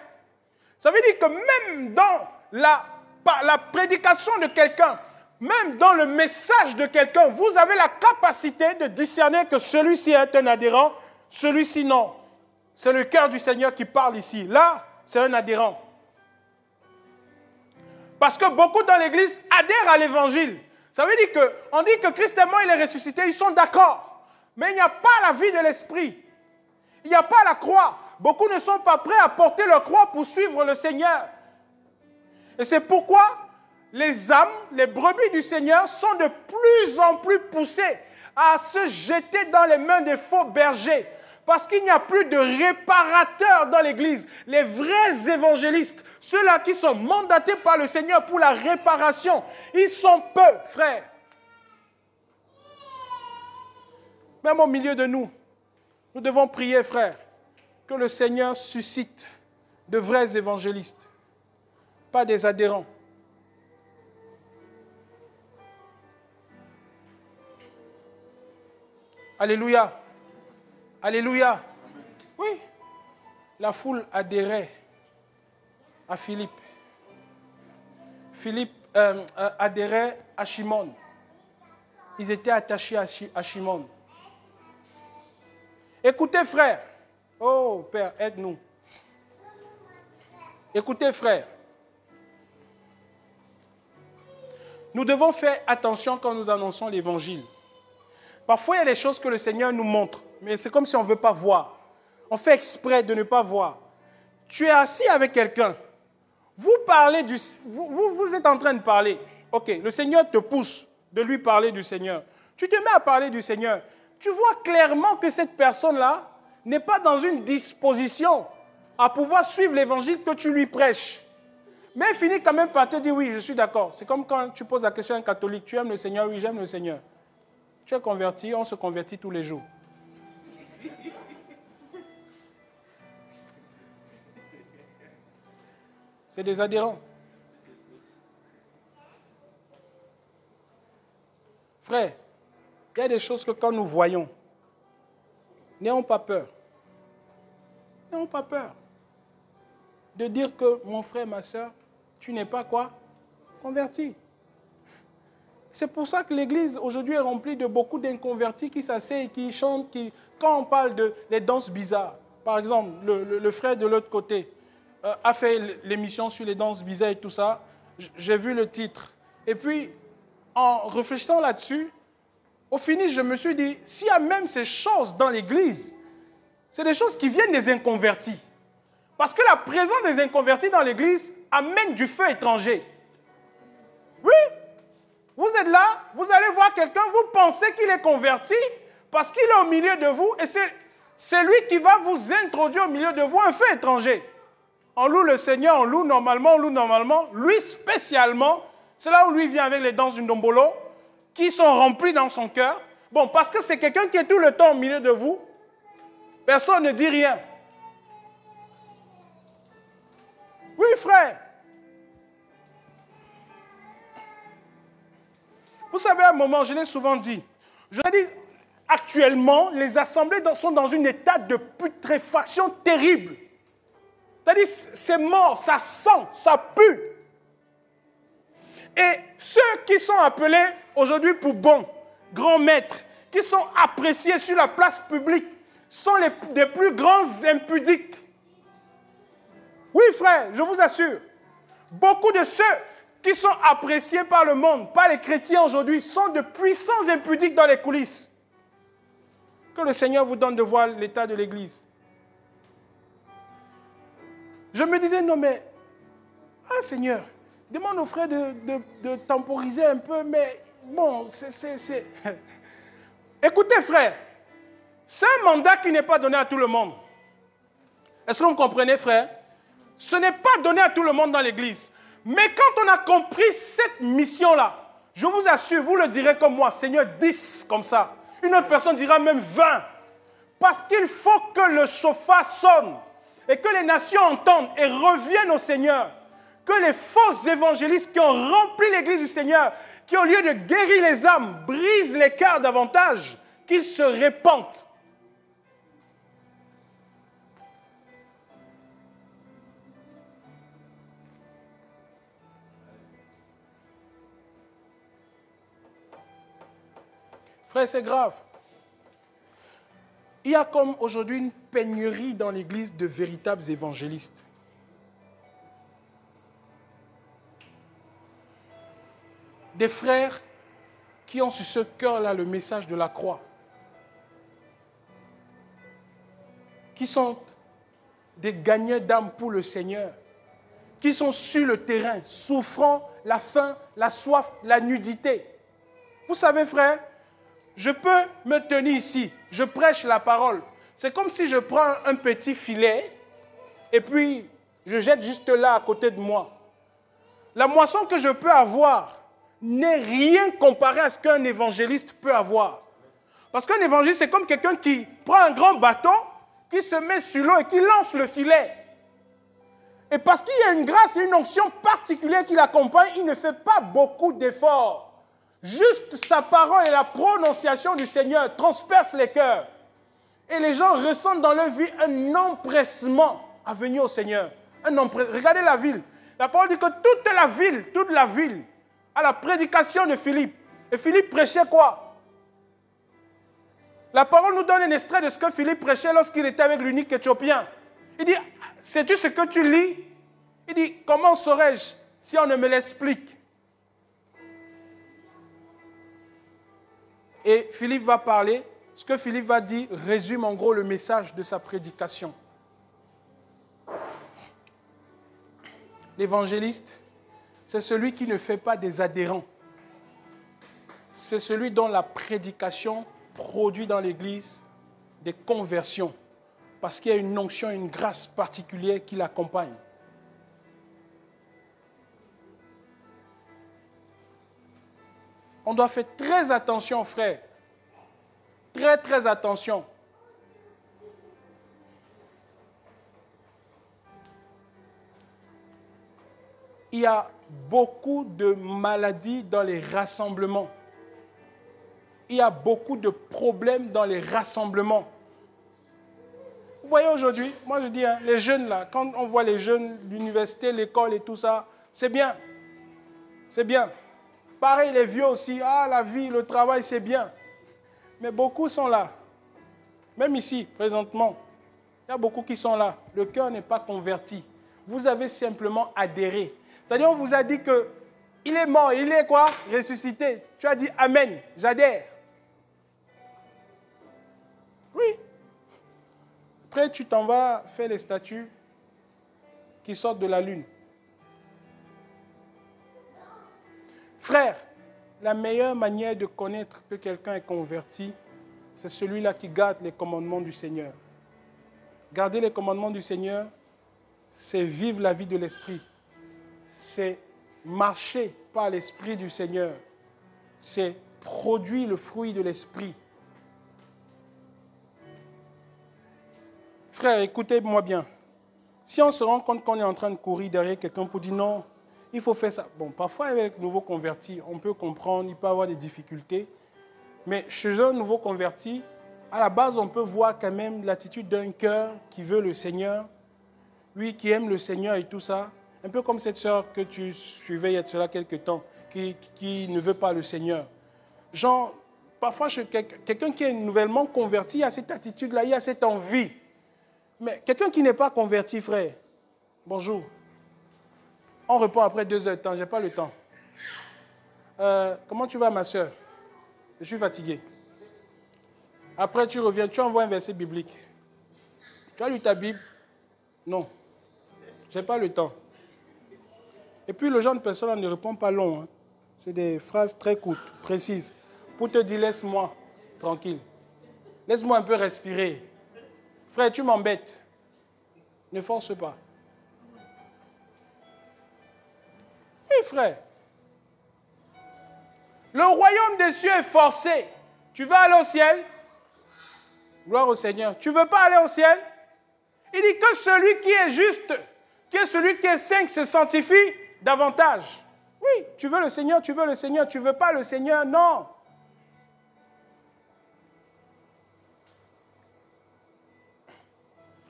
Ça veut dire que même dans la prédication de quelqu'un, même dans le message de quelqu'un, vous avez la capacité de discerner que celui-ci est un adhérent, celui-ci non. C'est le cœur du Seigneur qui parle ici. Là, c'est un adhérent. Parce que beaucoup dans l'Église adhèrent à l'Évangile. Ça veut dire qu'on dit que Christ est mort, il est ressuscité, ils sont d'accord. Mais il n'y a pas la vie de l'Esprit. Il n'y a pas la croix. Beaucoup ne sont pas prêts à porter leur croix pour suivre le Seigneur. Et c'est pourquoi les âmes, les brebis du Seigneur sont de plus en plus poussées à se jeter dans les mains des faux bergers. Parce qu'il n'y a plus de réparateurs dans l'Église. Les vrais évangélistes, ceux-là qui sont mandatés par le Seigneur pour la réparation, ils sont peu, frères. Même au milieu de nous, nous devons prier, frères, que le Seigneur suscite de vrais évangélistes, pas des adhérents. Alléluia. Alléluia. Oui, la foule adhérait à Philippe. Philippe adhérait à Shimon. Ils étaient attachés à Shimon. Écoutez, frère. Oh, Père, aide-nous. Écoutez, frère. Nous devons faire attention quand nous annonçons l'Évangile. Parfois, il y a des choses que le Seigneur nous montre, mais c'est comme si on ne veut pas voir. On fait exprès de ne pas voir. Tu es assis avec quelqu'un. Vous parlez vous êtes en train de parler. Ok, le Seigneur te pousse de lui parler du Seigneur. Tu te mets à parler du Seigneur. Tu vois clairement que cette personne-là n'est pas dans une disposition à pouvoir suivre l'évangile que tu lui prêches. Mais il finit quand même par te dire, oui, je suis d'accord. C'est comme quand tu poses la question à un catholique, tu aimes le Seigneur? Oui, j'aime le Seigneur. Tu es converti, on se convertit tous les jours. C'est des adhérents. Frère, il y a des choses que quand nous voyons, n'ayons pas peur. N'ayons pas peur de dire que mon frère, ma soeur, tu n'es pas quoi? Converti. C'est pour ça que l'Église aujourd'hui est remplie de beaucoup d'inconvertis qui s'asseyent, qui chantent, quand on parle des danses bizarres, par exemple, le frère de l'autre côté a fait l'émission sur les danses bizarres et tout ça, j'ai vu le titre. Et puis, en réfléchissant là-dessus, au finish, je me suis dit, s'il y a même ces choses dans l'Église, c'est des choses qui viennent des inconvertis. Parce que la présence des inconvertis dans l'Église amène du feu étranger. Oui. Vous êtes là, vous allez voir quelqu'un, vous pensez qu'il est converti parce qu'il est au milieu de vous et c'est lui qui va vous introduire au milieu de vous un feu étranger. On loue le Seigneur, on loue normalement. Lui spécialement, c'est là où lui vient avec les danses du Ndombolo qui sont remplies dans son cœur. Bon, parce que c'est quelqu'un qui est tout le temps au milieu de vous, personne ne dit rien. Oui, frère. Vous savez, à un moment, je l'ai souvent dit, actuellement, les assemblées sont dans un état de putréfaction terrible. C'est-à-dire, c'est mort, ça sent, ça pue. Et ceux qui sont appelés aujourd'hui pour bons, grands maîtres, qui sont appréciés sur la place publique, sont des plus grands impudiques. Oui, frère, je vous assure. Beaucoup de ceux qui sont appréciés par le monde, par les chrétiens aujourd'hui, sont de puissants impudiques dans les coulisses. Que le Seigneur vous donne de voir l'état de l'Église. Je me disais, non mais, Seigneur, demande aux frères de temporiser un peu, mais bon, c'est... Écoutez, frère, c'est un mandat qui n'est pas donné à tout le monde. Est-ce que vous comprenez, frère? Ce n'est pas donné à tout le monde dans l'Église. Mais quand on a compris cette mission-là, je vous assure, vous le direz comme moi, Seigneur, 10 comme ça. Une autre personne dira même 20. Parce qu'il faut que le chauffard sonne et que les nations entendent et reviennent au Seigneur. Que les faux évangélistes qui ont rempli l'Église du Seigneur, qui au lieu de guérir les âmes, brisent les cœurs davantage, qu'ils se répandent. Frère, c'est grave. Il y a comme aujourd'hui une pénurie dans l'Église de véritables évangélistes. Des frères qui ont sur ce cœur-là le message de la croix. Qui sont des gagnants d'âme pour le Seigneur. Qui sont sur le terrain, souffrant la faim, la soif, la nudité. Vous savez, frère, je peux me tenir ici, je prêche la parole. C'est comme si je prends un petit filet et puis je jette juste là à côté de moi. La moisson que je peux avoir n'est rien comparé à ce qu'un évangéliste peut avoir. Parce qu'un évangéliste, c'est comme quelqu'un qui prend un grand bâton, qui se met sur l'eau et qui lance le filet. Et parce qu'il y a une grâce et une onction particulière qui l'accompagne, il ne fait pas beaucoup d'efforts. Juste sa parole et la prononciation du Seigneur transpercent les cœurs. Et les gens ressentent dans leur vie un empressement à venir au Seigneur. Regardez la ville. La parole dit que toute la ville, à la prédication de Philippe. Et Philippe prêchait quoi? La parole nous donne un extrait de ce que Philippe prêchait lorsqu'il était avec l'unique Éthiopien. Il dit, sais-tu ce que tu lis? Il dit, comment saurais-je si on ne me l'explique? Et Philippe va parler. Ce que Philippe va dire résume en gros le message de sa prédication. L'évangéliste, c'est celui qui ne fait pas des adhérents. C'est celui dont la prédication produit dans l'Église des conversions. Parce qu'il y a une onction, une grâce particulière qui l'accompagne. On doit faire très attention, frère. Très, très attention. Il y a beaucoup de maladies dans les rassemblements. Il y a beaucoup de problèmes dans les rassemblements. Vous voyez aujourd'hui, moi je dis, les jeunes là, quand on voit les jeunes, l'université, l'école et tout ça, c'est bien. C'est bien. Pareil, les vieux aussi, la vie, le travail, c'est bien. Mais beaucoup sont là. Même ici, présentement, il y a beaucoup qui sont là. Le cœur n'est pas converti. Vous avez simplement adhéré. C'est-à-dire, on vous a dit qu'il est mort, il est quoi? Ressuscité. Tu as dit Amen, j'adhère. Oui. Après, tu t'en vas faire les statues qui sortent de la lune. Frère, la meilleure manière de connaître que quelqu'un est converti, c'est celui-là qui garde les commandements du Seigneur. Garder les commandements du Seigneur, c'est vivre la vie de l'Esprit. C'est marcher par l'Esprit du Seigneur. C'est produire le fruit de l'Esprit. Frère, écoutez-moi bien. Si on se rend compte qu'on est en train de courir derrière quelqu'un pour dire non, il faut faire ça. Bon, parfois avec nouveau converti, on peut comprendre, il peut avoir des difficultés. Mais chez un nouveau converti, à la base, on peut voir quand même l'attitude d'un cœur qui veut le Seigneur, lui qui aime le Seigneur et tout ça. Un peu comme cette sœur que tu suivais il y a de cela quelque temps, qui ne veut pas le Seigneur. Genre, parfois, quelqu'un qui est nouvellement converti, il y a cette attitude-là, il y a cette envie. Mais quelqu'un qui n'est pas converti, frère, bonjour. On répond après 2 heures de temps, je n'ai pas le temps. Comment tu vas, ma soeur? Je suis fatigué. Après, tu reviens, tu envoies un verset biblique. Tu as lu ta Bible? Non. Je n'ai pas le temps. Et puis, le genre de personne ne répond pas long. Hein. C'est des phrases très courtes, précises. Pour te dire, laisse-moi tranquille. Laisse-moi un peu respirer. Frère, tu m'embêtes. Ne force pas. Oui, frère. Le royaume des cieux est forcé. Tu veux aller au ciel? Gloire au Seigneur. Tu ne veux pas aller au ciel? Il dit que celui qui est juste, qui est celui qui est saint, se sanctifie davantage. Oui, tu veux le Seigneur, tu veux le Seigneur. Tu ne veux pas le Seigneur? Non.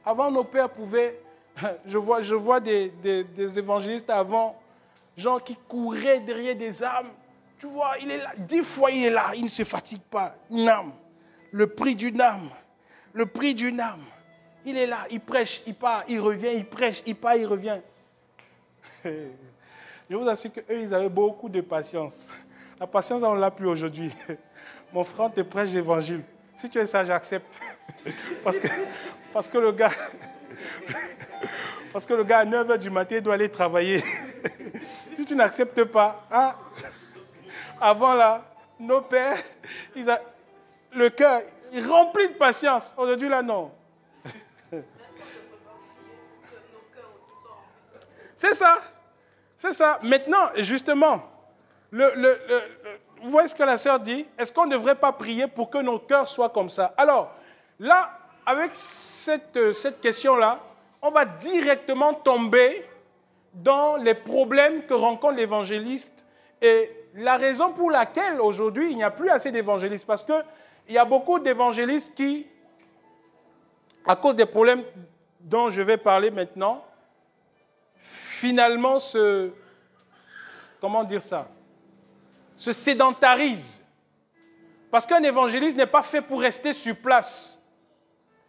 Avant, nos pères pouvaient... Je vois des évangélistes avant, gens qui couraient derrière des âmes. Tu vois, il est là. 10 fois, il est là. Il ne se fatigue pas. Une âme. Le prix d'une âme. Le prix d'une âme. Il est là. Il prêche, il part, il revient, il prêche, il part, il revient. Je vous assure qu'eux, ils avaient beaucoup de patience. La patience, on ne l'a plus aujourd'hui. Mon frère te prêche l'évangile. Si tu es ça, j'accepte. Parce que le gars... Parce que le gars, à 9h du matin, il doit aller travailler. Si tu n'acceptes pas, hein, avant là, nos pères, le cœur, il remplit de patience. Aujourd'hui, là, non. C'est ça. C'est ça. Maintenant, justement, vous voyez ce que la sœur dit? Est-ce qu'on ne devrait pas prier pour que nos cœurs soient comme ça? Alors, là, avec cette question-là, on va directement tomber dans les problèmes que rencontre l'évangéliste et la raison pour laquelle aujourd'hui il n'y a plus assez d'évangélistes. Parce qu'il y a beaucoup d'évangélistes qui, à cause des problèmes dont je vais parler maintenant, finalement se sédentarisent. Parce qu'un évangéliste n'est pas fait pour rester sur place.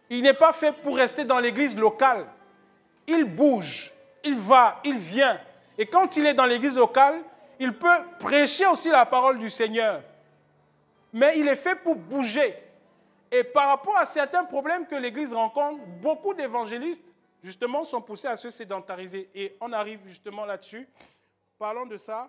Il n'est pas fait pour rester dans l'église locale. Il bouge, il va, il vient. Et quand il est dans l'église locale, il peut prêcher aussi la parole du Seigneur. Mais il est fait pour bouger. Et par rapport à certains problèmes que l'église rencontre, beaucoup d'évangélistes, justement, sont poussés à se sédentariser. Et on arrive justement là-dessus. Parlons de ça.